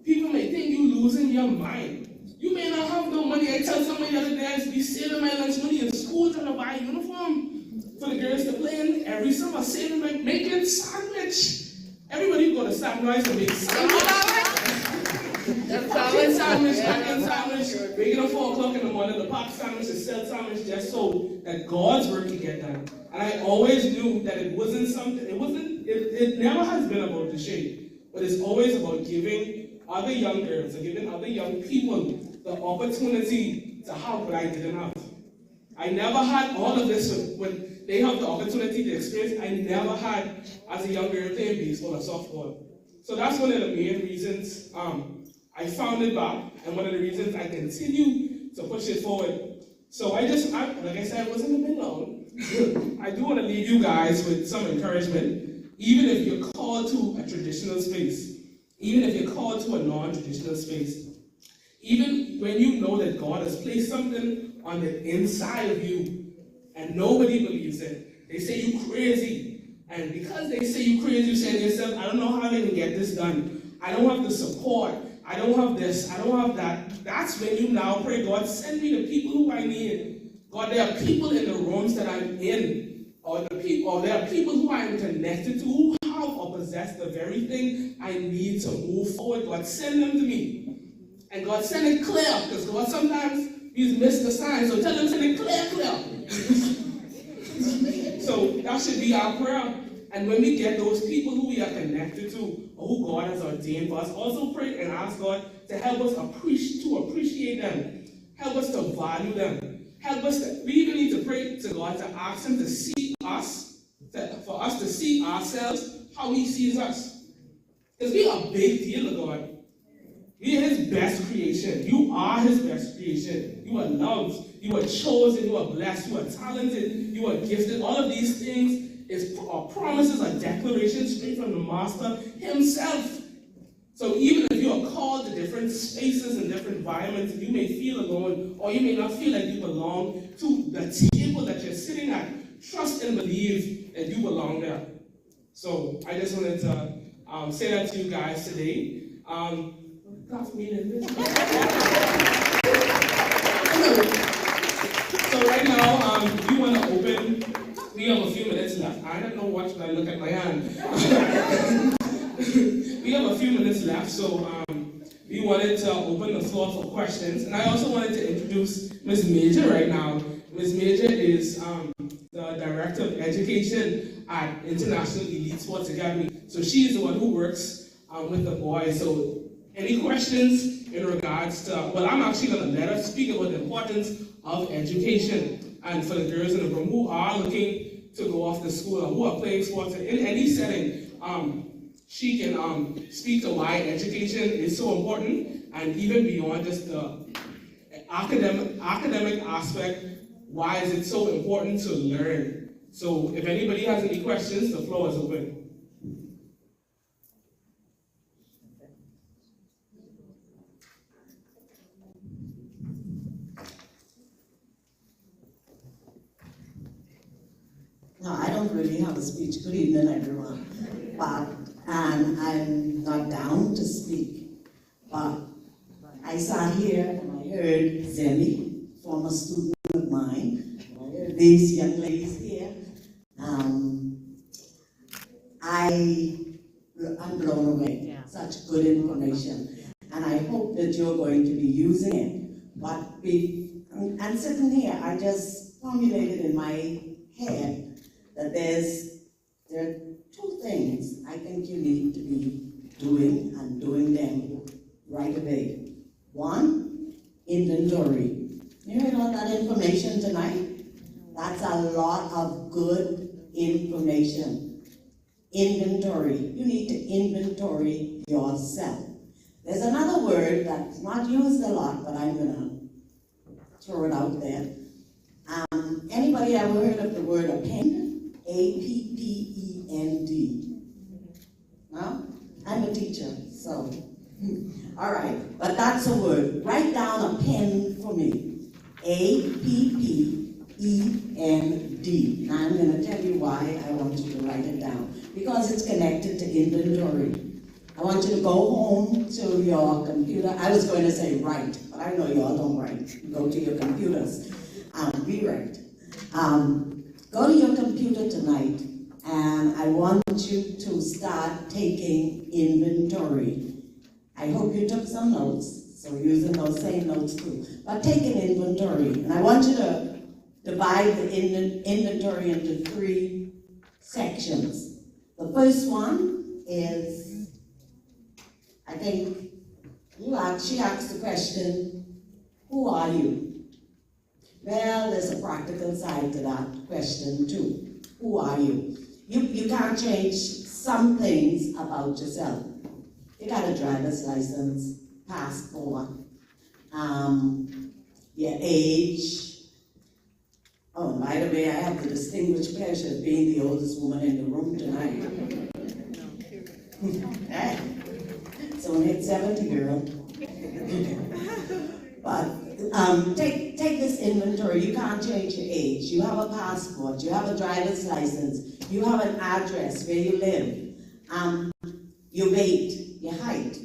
People may think you losing your mind. You may not have no money. I tell somebody the other day, I be saving my lunch money in school trying to buy a uniform for the girls to play in. Every summer, saving my making sandwich. Everybody go to Sunrise to make sandwich. Making sandwich, waking up 4 o'clock in the morning, the pop sandwich, the sell sandwich, just so that God's work can get done. And I always knew that it never has been about the shape, but it's always about giving other young girls or giving other young people the opportunity to have what I didn't have. I never had all of this when they have the opportunity to experience. I never had as a young girl playing baseball or softball. So that's one of the main reasons I founded BAP, and one of the reasons I continue to push it forward. So like I said, I wasn't a bit long. I do want to leave you guys with some encouragement, even if you're called to a traditional space, even if you're called to a non-traditional space, even when you know that God has placed something on the inside of you, and nobody believes it. They say you crazy, and because they say you crazy, you say to yourself, I don't know how I can get this done. I don't have the support. I don't have this, I don't have that. That's when you now pray, God, send me the people who I need. God, there are people in the rooms that I'm in, or there are people who I am connected to who have or possess the very thing I need to move forward. God, send them to me. And God, send it clear, because God sometimes He's missed the sign, so tell them send it clear. So that should be our prayer. And when we get those people who we are connected to, or who God has ordained for us, also pray and ask God to help us appreciate them. Help us to value them. We even need to pray to God to ask Him to see us, for us to see ourselves how He sees us. Because we are a big deal to God. We are His best creation. You are His best creation. You are loved. You are chosen. You are blessed. You are talented. You are gifted. All of these things are promises, are declarations straight from the Master Himself. So even if you are recall the different spaces and different environments, and you may feel alone, or you may not feel like you belong to the table that you're sitting at. Trust and believe that you belong there. So I just wanted to say that to you guys today. So right now, we want to open. We have a few minutes left. I don't know what should I look at my hand. We have a few minutes left, so we wanted to open the floor for questions. And I also wanted to introduce Ms. Major right now. Ms. Major is the Director of Education at International Elite Sports Academy. So she is the one who works with the boys. So any questions in regards to, well, I'm actually going to let her speak about the importance of education. And for the girls in the room who are looking to go off to school or who are playing sports in any setting, she can speak to why education is so important, and even beyond just the academic aspect, why is it so important to learn? So if anybody has any questions, the floor is open. No, I don't really have a speech. Good evening, everyone. And I'm not down to speak. But I sat here and I heard Zemi, former student of mine. I heard these young ladies here. I'm blown away. Yeah. Such good information. And I hope that you're going to be using it. But and sitting here, I just formulated in my head that there are two things I think you need to be doing and doing them right away. One, inventory. You heard all that information tonight? That's a lot of good information. Inventory. You need to inventory yourself. There's another word that's not used a lot, but I'm going to throw it out there. Anybody ever heard of the word append? A-P-P-E-N-D. No? I'm a teacher, so. All right, but that's a word. Write down a pen for me. A-P-P-E-N-D. Now I'm going to tell you why I want you to write it down. Because it's connected to inventory. I want you to go home to your computer. I was going to say write, but I know y'all don't write. Go to your computers and rewrite. Go to your computer tonight, and I want you to start taking inventory. I hope you took some notes, so using those same notes too. But take an inventory, and I want you to divide the inventory into 3 sections. The first one is, I think, she asked the question, who are you? Well, there's a practical side to that question too. Who are you? You can't change some things about yourself. You got a driver's license, passport, your age. Oh, by the way, I have the distinguished pleasure of being the oldest woman in the room tonight. So when it's 70, girl. But take this inventory. You can't change your age. You have a passport. You have a driver's license. You have an address where you live. Your weight, your height.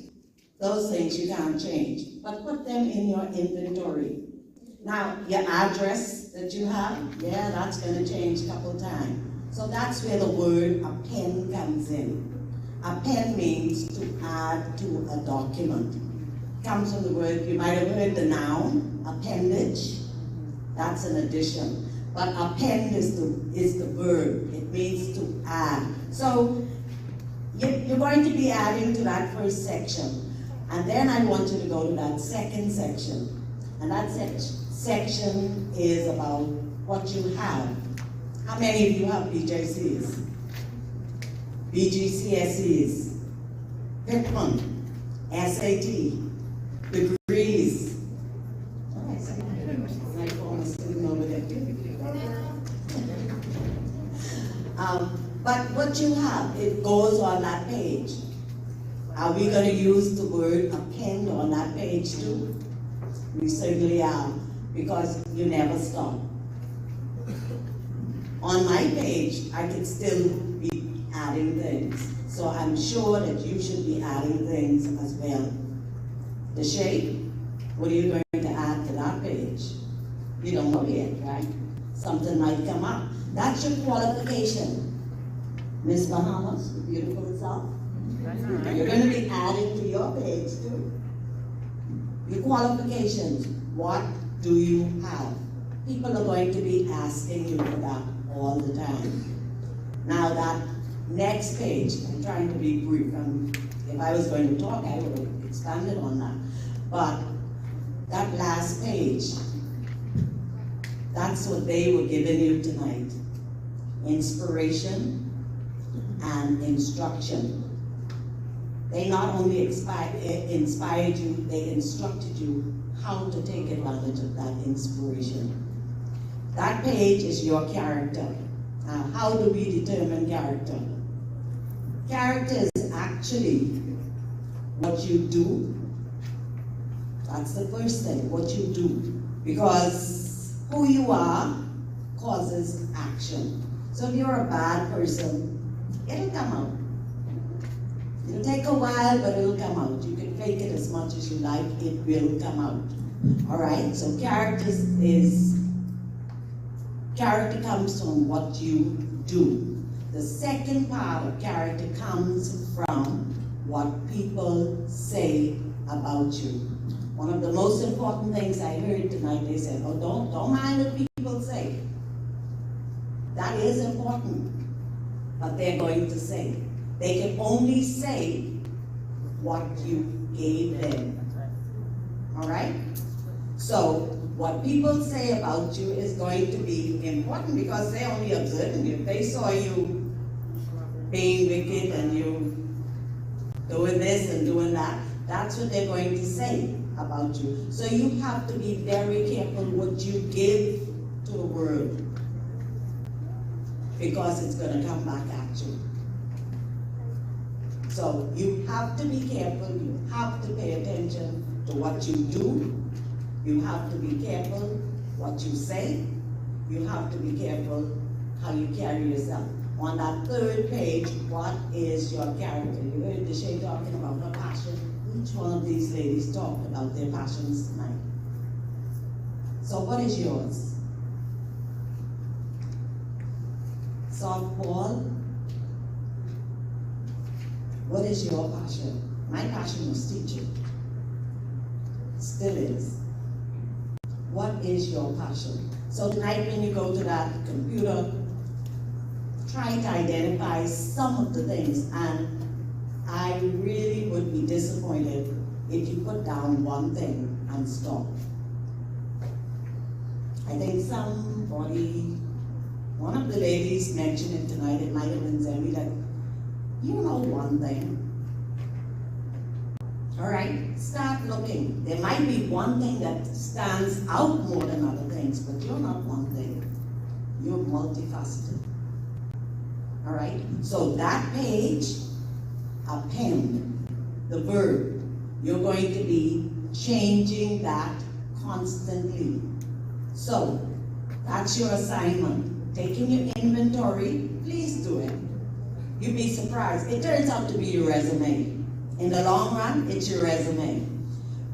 Those things you can't change. But put them in your inventory. Now, your address that you have, yeah, that's going to change a couple times. So that's where the word append comes in. Append means to add to a document. Comes from the word, you might have heard the noun, appendage. That's an addition. But append is the verb. It means to add. So you're going to be adding to that first section. And then I want you to go to that second section. And that section is about what you have. How many of you have BJCs? BGCSEs? Pick one. SAT. Degrees. My phone is sitting over there. But what you have, it goes on that page. Are we going to use the word append on that page too? We certainly are, because you never stop. On my page, I could still be adding things. So I'm sure that you should be adding things as well. The shape, what are you going to add to that page? You don't know yet, right? Something might come up. That's your qualification. Miss Bahamas, beautiful self. You're going to be adding to your page too. Your qualifications, what do you have? People are going to be asking you for that all the time. Now that next page, I'm trying to be brief. If I was going to talk, I would have expanded on that. But that last page, that's what they were giving you tonight. Inspiration and instruction. They not only inspired you, they instructed you how to take advantage of that inspiration. That page is your character. Now, how do we determine character? Character is actually what you do. That's the first thing, what you do. Because who you are causes action. So if you're a bad person, it'll come out. It'll take a while, but it'll come out. You can fake it as much as you like, it will come out. All right, so character comes from what you do. The second part of character comes from what people say about you. One of the most important things I heard tonight, they said, oh, don't mind what people say. That is important, but they're going to say. They can only say what you gave them. All right? So, what people say about you is going to be important because they're only observing you. If they saw you being wicked and you doing this and doing that, that's what they're going to say about you. So you have to be very careful what you give to the world, because it's going to come back at you. So you have to be careful, you have to pay attention to what you do, you have to be careful what you say, you have to be careful how you carry yourself. On that third page, what is your character? You heard Deshae talking about her passion. Each one of these ladies talked about their passions tonight. So what is yours? Softball? What is your passion? My passion was teaching. Still is. What is your passion? So tonight when you go to that computer, try to identify some of the things, and I really would be disappointed if you put down one thing and stop. I think one of the ladies mentioned it tonight, it might have been Zemi, that you know one thing. All right, start looking. There might be one thing that stands out more than other things, but you're not one thing. You're multifaceted. All right, so that page, append, the verb, you're going to be changing that constantly. So, that's your assignment. Taking your inventory, please do it. You'd be surprised. It turns out to be your resume. In the long run, it's your resume.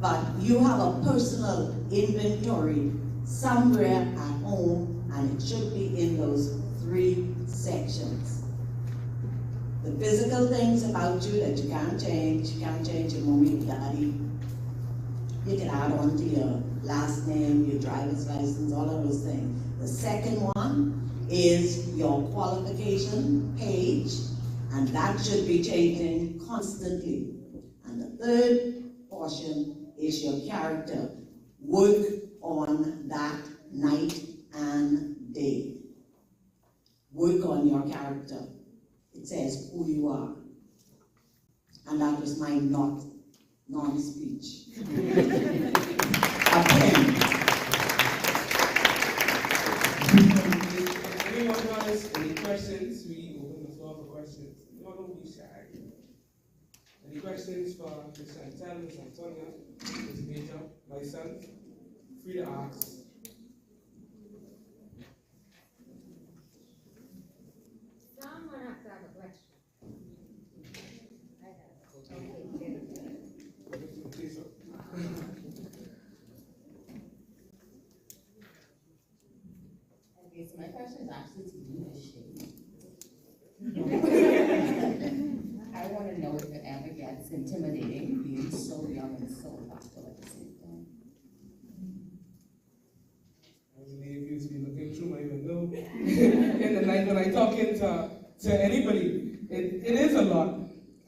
But you have a personal inventory somewhere at home, and it should be in those 3 sections. The physical things about you that you can't change your mommy, your daddy. You can add on to your last name, your driver's license, all of those things. The second one is your qualification page, and that should be changing constantly. And the third portion is your character. Work on that night and day. Work on your character. It says who you are. And that was my non-speech. Append. If anyone has any questions, we open the floor for questions. No, don't be shy. Any questions for Ms. Chantal, Ms. Antonia, Ms. Major, myself? Free to ask. Someone has to have a question. Please, sir. Okay, so my question is actually to you, Ms. Shea. I want to know if it ever gets intimidating being so young and so impactful at the same time. I believe you to be looking through my window in the night when I talk to anybody. It is a lot.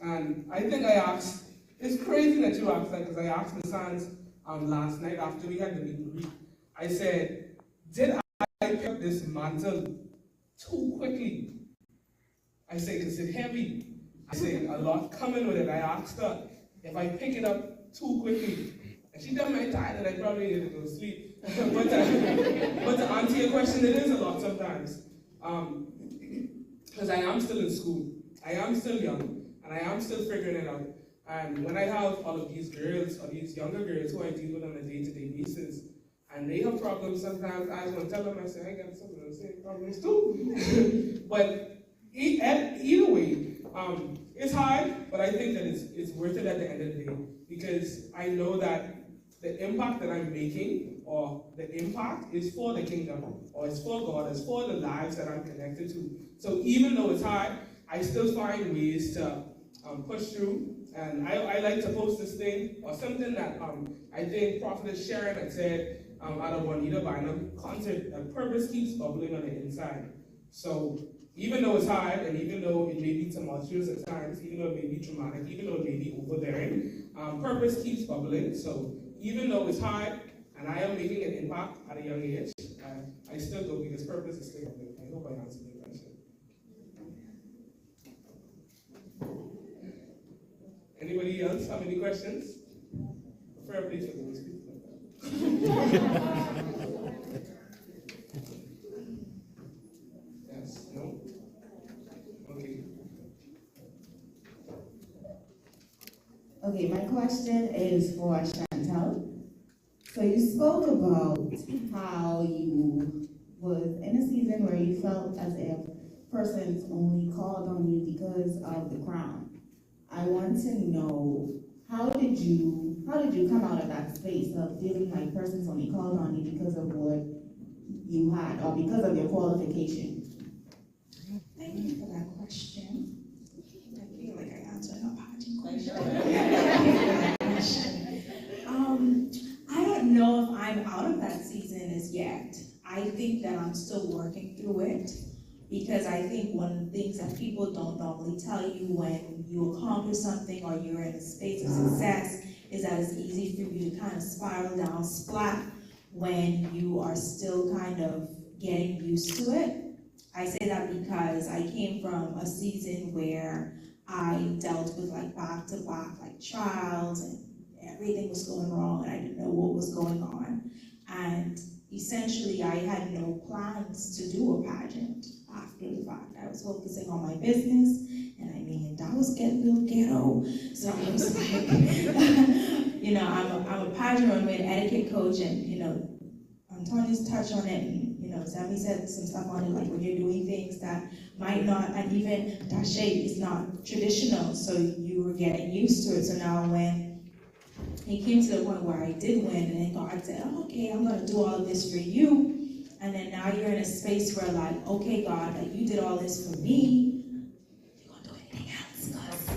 And I think I asked, it's crazy that you asked that because I asked Ms. Sands last night after we had the meet and greet. I said, did I pick up this mantle too quickly? I said, is it heavy? I said, a lot coming with it. I asked her if I pick it up too quickly. And she told me I'm tired and I probably need to go to sleep. but to answer your question, it is a lot sometimes. Because I am still in school. I am still young. And I am still figuring it out. And when I have all of these girls, or these younger girls who I deal with on a day-to-day basis, and they have problems sometimes, I just want to tell them, I say, I got some of the same problems too. But either way, it's hard, but I think that it's worth it at the end of the day, because I know that the impact that I'm making, or the impact is for the kingdom, or it's for God, it's for the lives that I'm connected to. So even though it's hard, I still find ways to push through. And I like to post this thing, or something that I think Prophetess Sharon had said at a Juanita Bynum concert, that purpose keeps bubbling on the inside. So even though it's hard, and even though it may be tumultuous at times, even though it may be traumatic, even though it may be overbearing, purpose keeps bubbling. So even though it's hard, and I am making an impact at a young age, I still go because purpose is still bubbling. I hope I answered your question. Anybody else have any questions? Fair place for those people like that. Yes? No? Okay. Okay, my question is for Chantal. So you spoke about how you was in a season where you felt as if persons only called on you because of the crown. I want to know, how did you come out of that space of feeling like persons only called on you because of what you had, or because of your qualifications? Thank you for that question. I feel like I answered a party question. I don't know if I'm out of that season as yet. I think that I'm still working through it, because I think one of the things that people don't normally tell you when you accomplish something or you're in a space of success is that it's easy for you to kind of spiral down, splat, when you are still kind of getting used to it. I say that because I came from a season where I dealt with like back-to-back like trials, and everything was going wrong and I didn't know what was going on. And essentially I had no plans to do a pageant after the fact. I was focusing on my business, and I mean, that was getting a little ghetto. So I was like, you know, I'm a pageant runway and etiquette coach, and you know, Antonia's touched on it, and you know, Sammy said some stuff on it, like when you're doing things that might not, and even that shape is not traditional, so you were getting used to it. So now when it came to the point where I did win, and then God said, oh, okay, I'm gonna do all of this for you. And then now you're in a space where like, okay, God, like you did all this for me, you're gonna do anything else, cause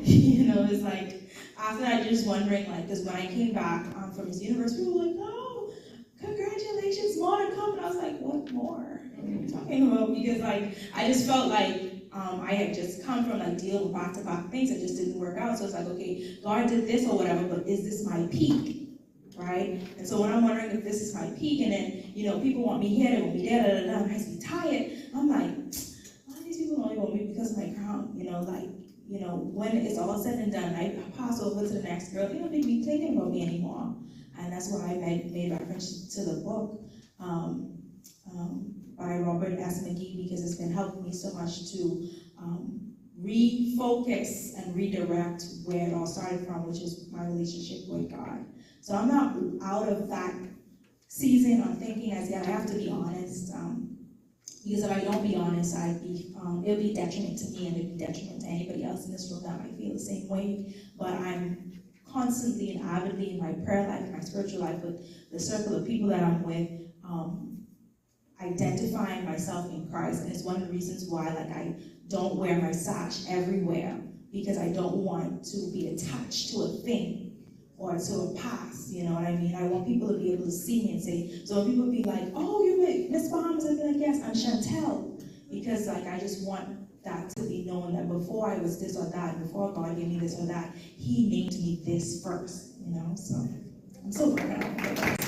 you know, it's like, after that, you're just wondering, like, because when I came back from Miss Universe, people were like, oh, congratulations, more to come. And I was like, what more? What are you talking about? Because like, I just felt like I had just come from like dealing with back-to-back things that just didn't work out. So it's like, okay, God did this or whatever, but is this my peak? Right? And so when I'm wondering if this is my peak, and then, you know, people want me here, they want me there, and I used to be tired, I'm like, why these people only want me because of my crown? You know, like, you know, when it's all said and done, I pass over to the next girl, they don't make me thinking about me anymore. And that's why I made reference to the book by Robert S. McGee, because it's been helping me so much to refocus and redirect where it all started from, which is my relationship with God. So I'm not out of that season or thinking as yet. I have to be honest, because if I don't be honest, it'll be detriment to me and it'll be detriment to anybody else in this room that might feel the same way. But I'm constantly and avidly in my prayer life, my spiritual life, with the circle of people that I'm with, identifying myself in Christ. And it's one of the reasons why, like, I don't wear my sash everywhere, because I don't want to be attached to a thing or to a past, you know what I mean? I want people to be able to see me and say, so when people be like, oh, you're Miss Bahamas, I'd be like, yes, I'm Chantel. Because, like, I just want that to be known that before I was this or that, before God gave me this or that, He named me this first, you know? So I'm so proud of that.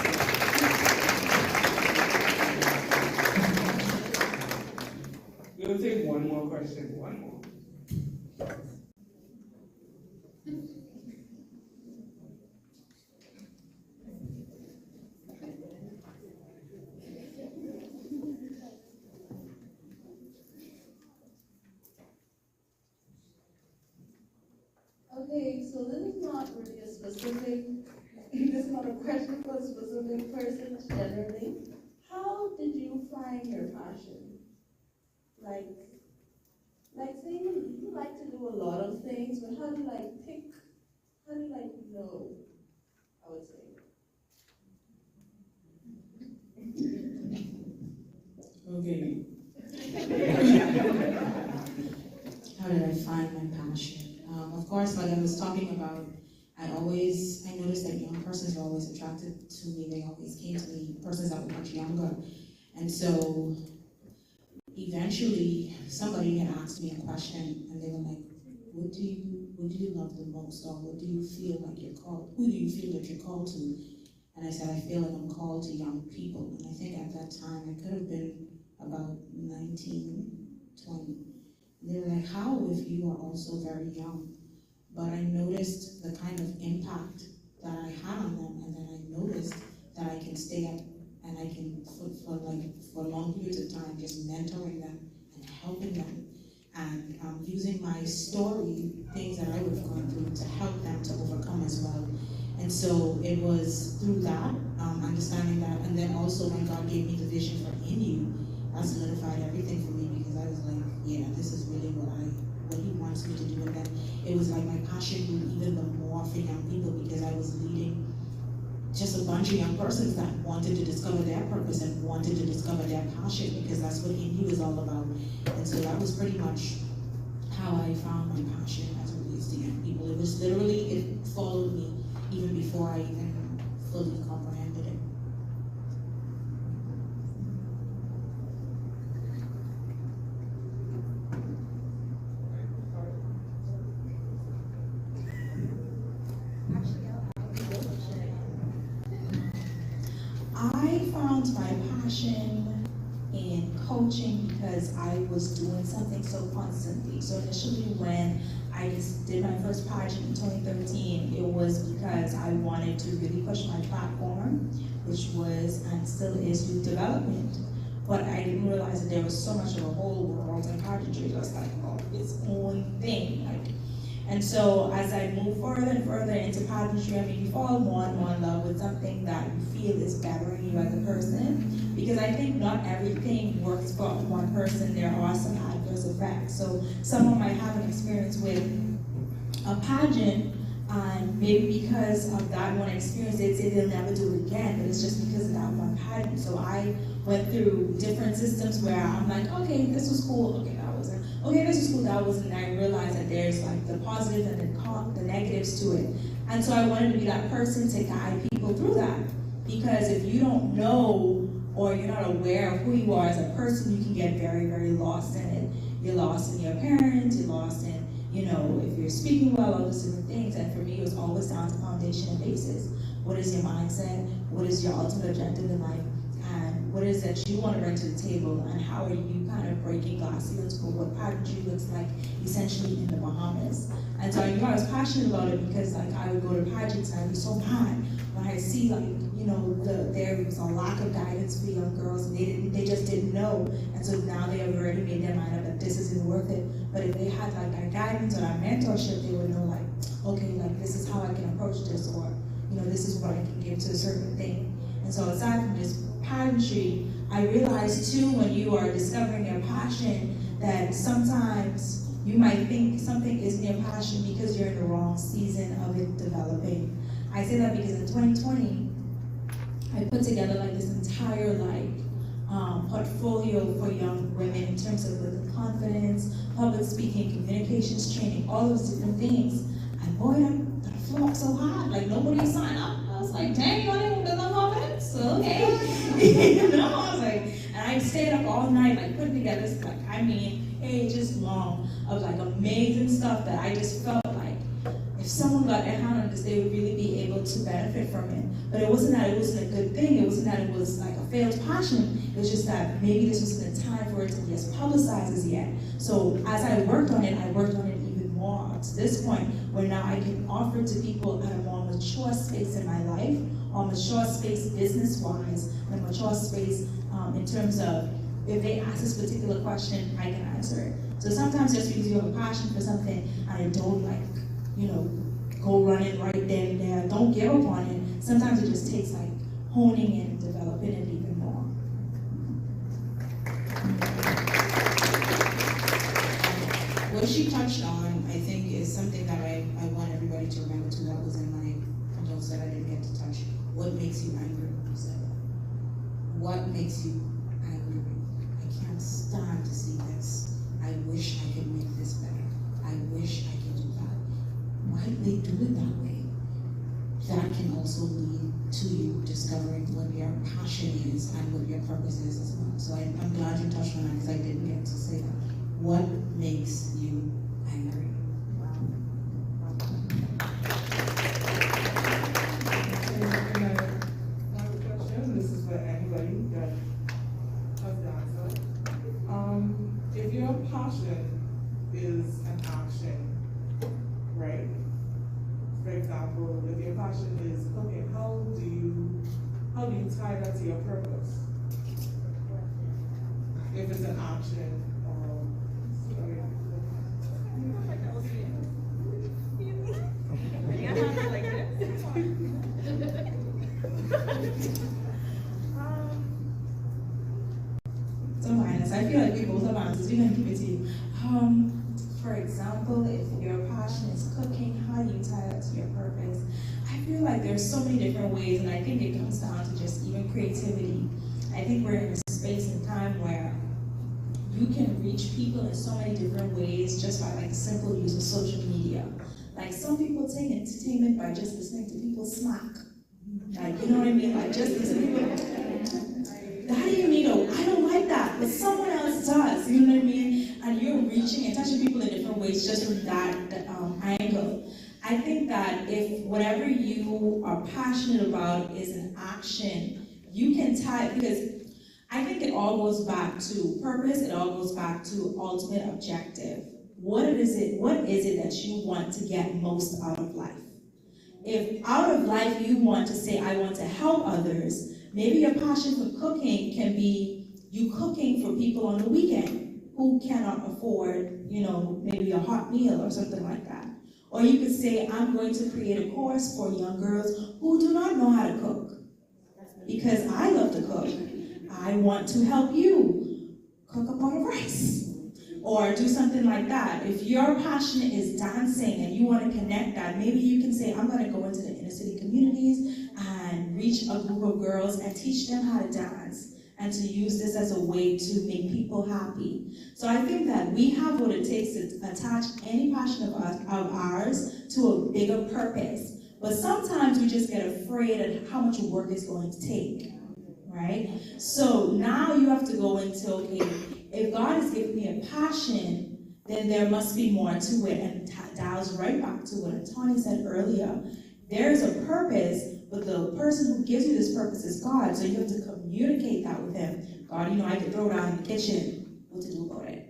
We'll take one more question. One more. Okay, so this is not really a specific, this is not a question for a specific person generally. How did you find your passion? Like say you like to do a lot of things, but how do you know, I would say? Okay. How did I find my passion? Of course, like I was talking about, I noticed that young persons were always attracted to me. They always came to me, persons that were much younger. And so eventually somebody had asked me a question and they were like, what do you love the most, or what do you feel like you're called? Who do you feel that you're called to? And I said, I feel like I'm called to young people. And I think at that time I could have been about 19, 20. And they were like, how if you are also very young? But I noticed the kind of impact that I had on them, and then I noticed that I can stay up and I can, for long periods of time, just mentoring them and helping them and using my story, things that I would have gone through, to help them to overcome as well. And so it was through that, understanding that, and then also when God gave me the vision for In You, that solidified everything for me, because I was like, yeah, this is really what He wants me to do. And then it was like my passion grew even more for young people, because I was leading just a bunch of young persons that wanted to discover their purpose and wanted to discover their passion, because that's what In You is all about. And so that was pretty much how I found my passion as it relates to young people. It was literally, it followed me even before I even fully comprehended it. I found my passion in coaching because I was doing something so constantly. So initially when I just did my first pageant in 2013, it was because I wanted to really push my platform, which was and still is youth development. But I didn't realize that there was so much of a whole world in pageantry. It was like, oh, its own thing. And so as I move further and further into pageantry, I mean, you fall more and more in love with something that you feel is bettering you as a person. Because I think not everything works for one person. There are some adverse effects. So someone might have an experience with a pageant, and maybe because of that one experience, they'd say they'll never do it again, but it's just because of that one pageant. So I went through different systems where I'm like, okay, this was cool, okay, that wasn't. Okay, this is cool, that wasn't, and I realized that there's like the positives and the negatives to it. And so I wanted to be that person to guide people through that. Because if you don't know, or you're not aware of who you are as a person, you can get very, very lost in it. You're lost in your parents, you're lost in, you know, if you're speaking well, all those different things. And for me, it was always down to foundation and basis. What is your mindset? What is your ultimate objective in life? And what is that you want to bring to the table, and how are you kind of breaking glass ceilings for what pageantry looks like essentially in the Bahamas. And so I knew I was passionate about it because like I would go to pageants and I'd be so mad when I see like, you know, there was a lack of guidance for young girls, and they just didn't know. And so now they have already made their mind up that this isn't worth it. But if they had like that guidance or that mentorship, they would know like, okay, like this is how I can approach this, or this is what I can give to a certain thing. And so aside from this pageantry, I realized too, when you are discovering your passion, that sometimes you might think something isn't your passion because you're in the wrong season of it developing. I say that because in 2020, I put together like this entire portfolio for young women in terms of with confidence, public speaking, communications training, all those different things. And boy, that flew up so hard, like nobody signed up. I was like, dang, you don't even build no confidence? Okay. I was like, and I stayed up all night, like putting together this, pages long of like amazing stuff that I just felt like if someone got their hand on this, they would really be able to benefit from it. But it wasn't that it wasn't a good thing. It wasn't that it was like a failed passion. It was just that maybe this wasn't the time for it to be as publicized as yet. So as I worked on it even more to this point where now I can offer to people at a more mature space in my life, or mature space business-wise, and a mature space in terms of if they ask this particular question, I can answer it. So sometimes just because you have a passion for something and I don't go running right then and there, don't give up on it. Sometimes it just takes like honing it and developing it even more. What she touched on, I think, is something that I want everybody to remember too. That was in my notes that I didn't get to touch. What makes you angry? What makes you angry? I can't stand to see this. I wish I could make this better. I wish I could do that. Why do they do it that way? That can also lead to you discovering what your passion is and what your purpose is as well. So I'm glad you touched on that because I didn't get to say that. What makes you angry? This is for anybody that has the answer. If your passion is an action, right? For example, if your passion is cooking, how do you tie that to your purpose? If it's an action, So honest, I feel like we both have answers. We're gonna give it to you. For example, if your passion is cooking, how do you tie that to your purpose? I feel like there's so many different ways, and I think it comes down to just even creativity. I think we're in a space and time where you can reach people in so many different ways just by like the simple use of social media. Like some people take entertainment by just listening to people smack. Like, you know what I mean? Like just listening to people. How do you mean, I don't like that, but someone else does, you know what I mean? And you're reaching and touching people in different ways just from that angle. I think that if whatever you are passionate about is an action, you can tie it, because I think it all goes back to purpose, it all goes back to ultimate objective. What is it that you want to get most out of life? If out of life you want to say, I want to help others, maybe your passion for cooking can be you cooking for people on the weekend who cannot afford, maybe a hot meal or something like that. Or you could say, I'm going to create a course for young girls who do not know how to cook. Because I love to cook. I want to help you cook a pot of rice. Or do something like that. If your passion is dancing and you want to connect that, maybe you can say, I'm going to go into the inner city communities and reach a group of girls and teach them how to dance and to use this as a way to make people happy. So I think that we have what it takes to attach any passion of ours to a bigger purpose. But sometimes we just get afraid of how much work it's going to take, right? So now you have to go into, okay, if God has given me a passion, then there must be more to it. And dials right back to what Tony said earlier. There's a purpose, but the person who gives you this purpose is God. So you have to communicate that with him. God, I can throw down in the kitchen. What to do about it?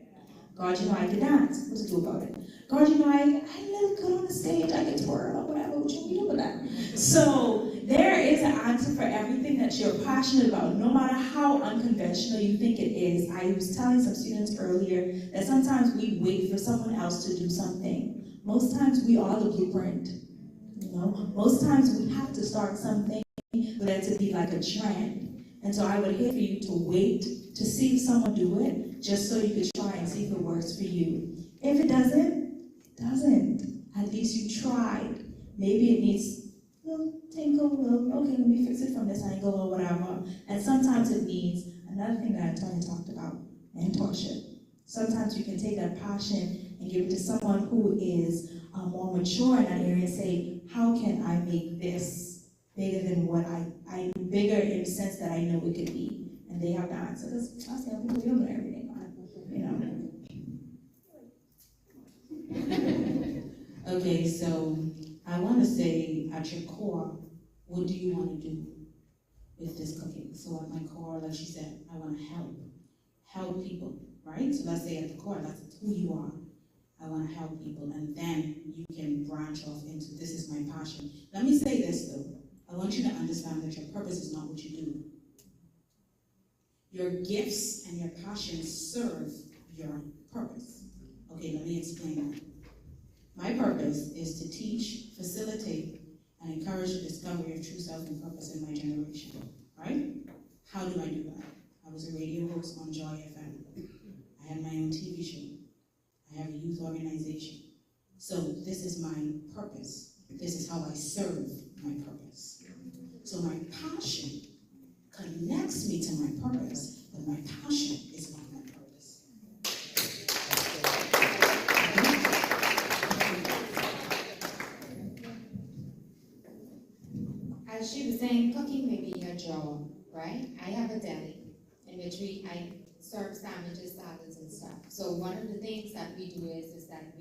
God, I can dance. What to do about it? God, I look good on the stage. I can twirl or whatever. What you do with that? So There is an answer for everything that you're passionate about, no matter how unconventional you think it is. I was telling some students earlier that sometimes we wait for someone else to do something. Most times we are the blueprint. Most times we have to start something for that to be like a trend. And so I would hate for you to wait to see if someone do it, just so you could try and see if it works for you. If it doesn't, it doesn't. At least you tried. Maybe it needs okay, let me fix it from this angle or whatever. And sometimes it needs another thing that Antonia talked about, mentorship. Sometimes you can take that passion and give it to someone who is more mature in that area and say, how can I make this bigger than what I'm bigger in the sense that I know it could be? And they have the answer. Because I say, people, we don't know everything, Okay, so I want to say at your core, what do you want to do with this cooking? So at my core, like she said, I want to help people, right? So let's say at the core, that's who you are. I want to help people, and then you can branch off into this is my passion. Let me say this though, I want you to understand that your purpose is not what you do. Your gifts and your passions serve your purpose. Okay, let me explain that. My purpose is to teach, facilitate, and encourage the discovery of true self and purpose in my generation, right? How do I do that? I was a radio host on Joy FM. I had my own TV show. I have a youth organization. So this is my purpose. This is how I serve my purpose. So my passion connects me to my purpose, but my passion is not my purpose. As she was saying, cooking may be your job, right? I have a deli in which I serve sandwiches, salads, and stuff. So one of the things that we do is that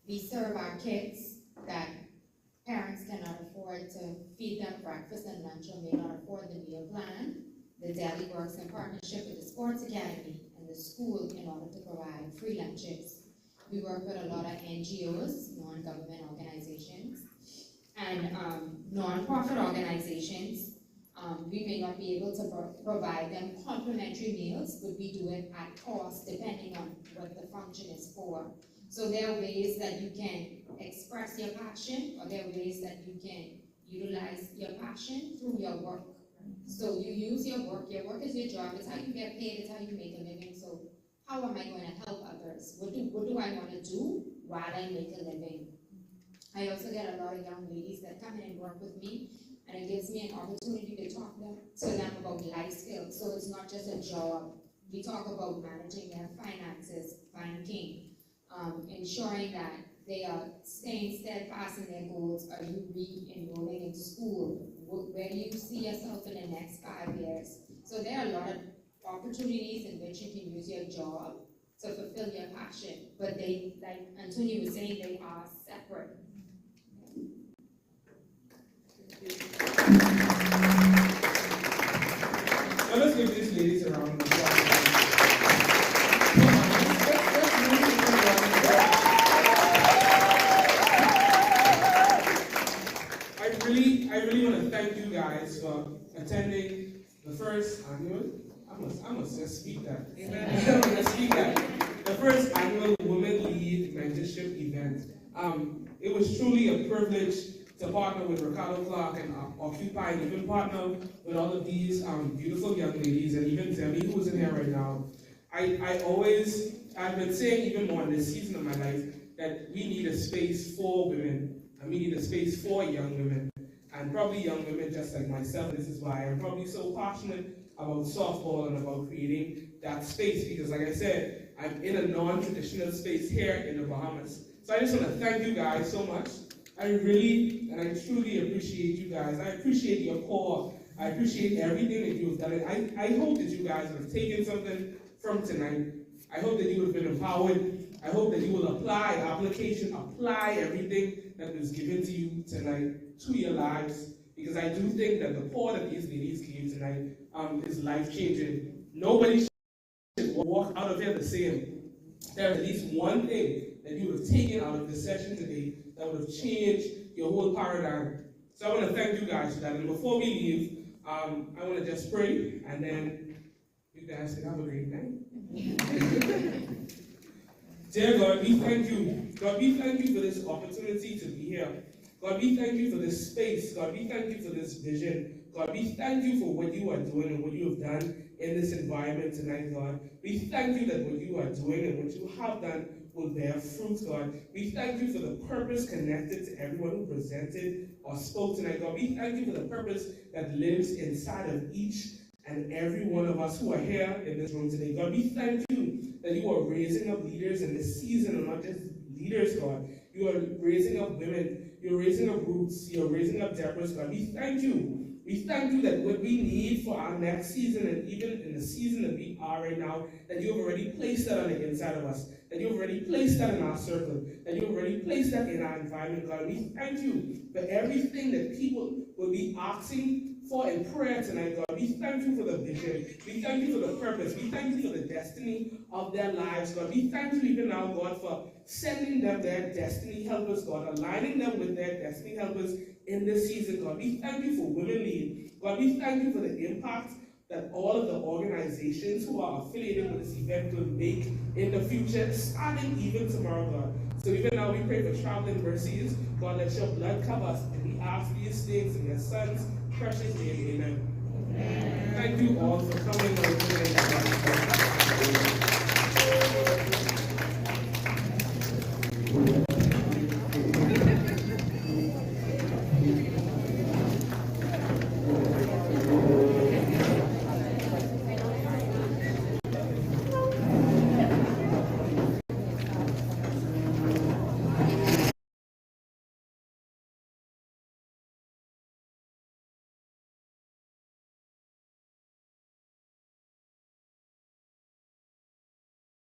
we serve our kids that parents cannot afford to feed them breakfast and lunch or may not afford the meal plan. The deli works in partnership with the sports academy and the school in order to provide free lunches. We work with a lot of NGOs, non-government organizations, and non-profit organizations. We may not be able to provide them complimentary meals, but we do it at cost depending on what the function is for. So there are ways that you can express your passion, or there are ways that you can utilize your passion through your work. So you use your work is your job, it's how you get paid, it's how you make a living. So how am I going to help others? What do I want to do while I make a living? I also get a lot of young ladies that come in and work with me, and it gives me an opportunity to talk to them about life skills. So it's not just a job. We talk about managing their finances, banking, ensuring that they are staying steadfast in their goals. Are you re-enrolling in school? Where do you see yourself in the next 5 years? So there are a lot of opportunities in which you can use your job to fulfill your passion. But they, like Antonia was saying, they are separate. Now let's give these ladies a round of applause. I really want to thank you guys for attending the first annual, I must just speak that. The first annual WomenLead Mentorship event. It was truly a privilege to partner with Ricardo Clark and Occupy, and even partner with all of these beautiful young ladies, and even Zemi, who's in here right now. I've been saying even more in this season of my life that we need a space for women, and we need a space for young women, and probably young women just like myself. This is why I'm probably so passionate about softball and about creating that space, because like I said, I'm in a non-traditional space here in the Bahamas. So I just want to thank you guys so much. I really and I truly appreciate you guys. I appreciate your core. I appreciate everything that you've done. I hope that you guys have taken something from tonight. I hope that you have been empowered. I hope that you will apply everything that was given to you tonight to your lives, because I do think that the core that these ladies gave tonight is life-changing. Nobody should walk out of here the same. There is at least one thing that you would have taken out of this session today that would have changed your whole paradigm. So I want to thank you guys for that. And before we leave, I want to just pray, and then you guys can have a great night. Dear God, we thank you. God, we thank you for this opportunity to be here. God, we thank you for this space. God, we thank you for this vision. God, we thank you for what you are doing and what you have done in this environment tonight, God. We thank you that what you are doing and what you have done will bear fruit, God. We thank you for the purpose connected to everyone who presented or spoke tonight, God. We thank you for the purpose that lives inside of each and every one of us who are here in this room today. God, we thank you that you are raising up leaders in this season, and not just leaders, God. You are raising up women. You're raising up Ruths. You're raising up Deborahs, God. We thank you. We thank you that what we need for our next season, and even in the season that we are right now, that you have already placed that on the inside of us, that you have already placed that in our circle, that you have already placed that in our environment, God. We thank you for everything that people will be asking for in prayer tonight, God. We thank you for the vision. We thank you for the purpose. We thank you for the destiny of their lives, God. We thank you even now, God, for sending them their destiny helpers, God, aligning them with their destiny helpers in this season, God. We thank you for WomenLead. God, we thank you for the impact that all of the organizations who are affiliated with this event will make in the future, starting even tomorrow, God. So even now we pray for traveling mercies. God, let your blood cover us, and we ask these things in your Son's precious name. Amen. Thank you all for coming out today.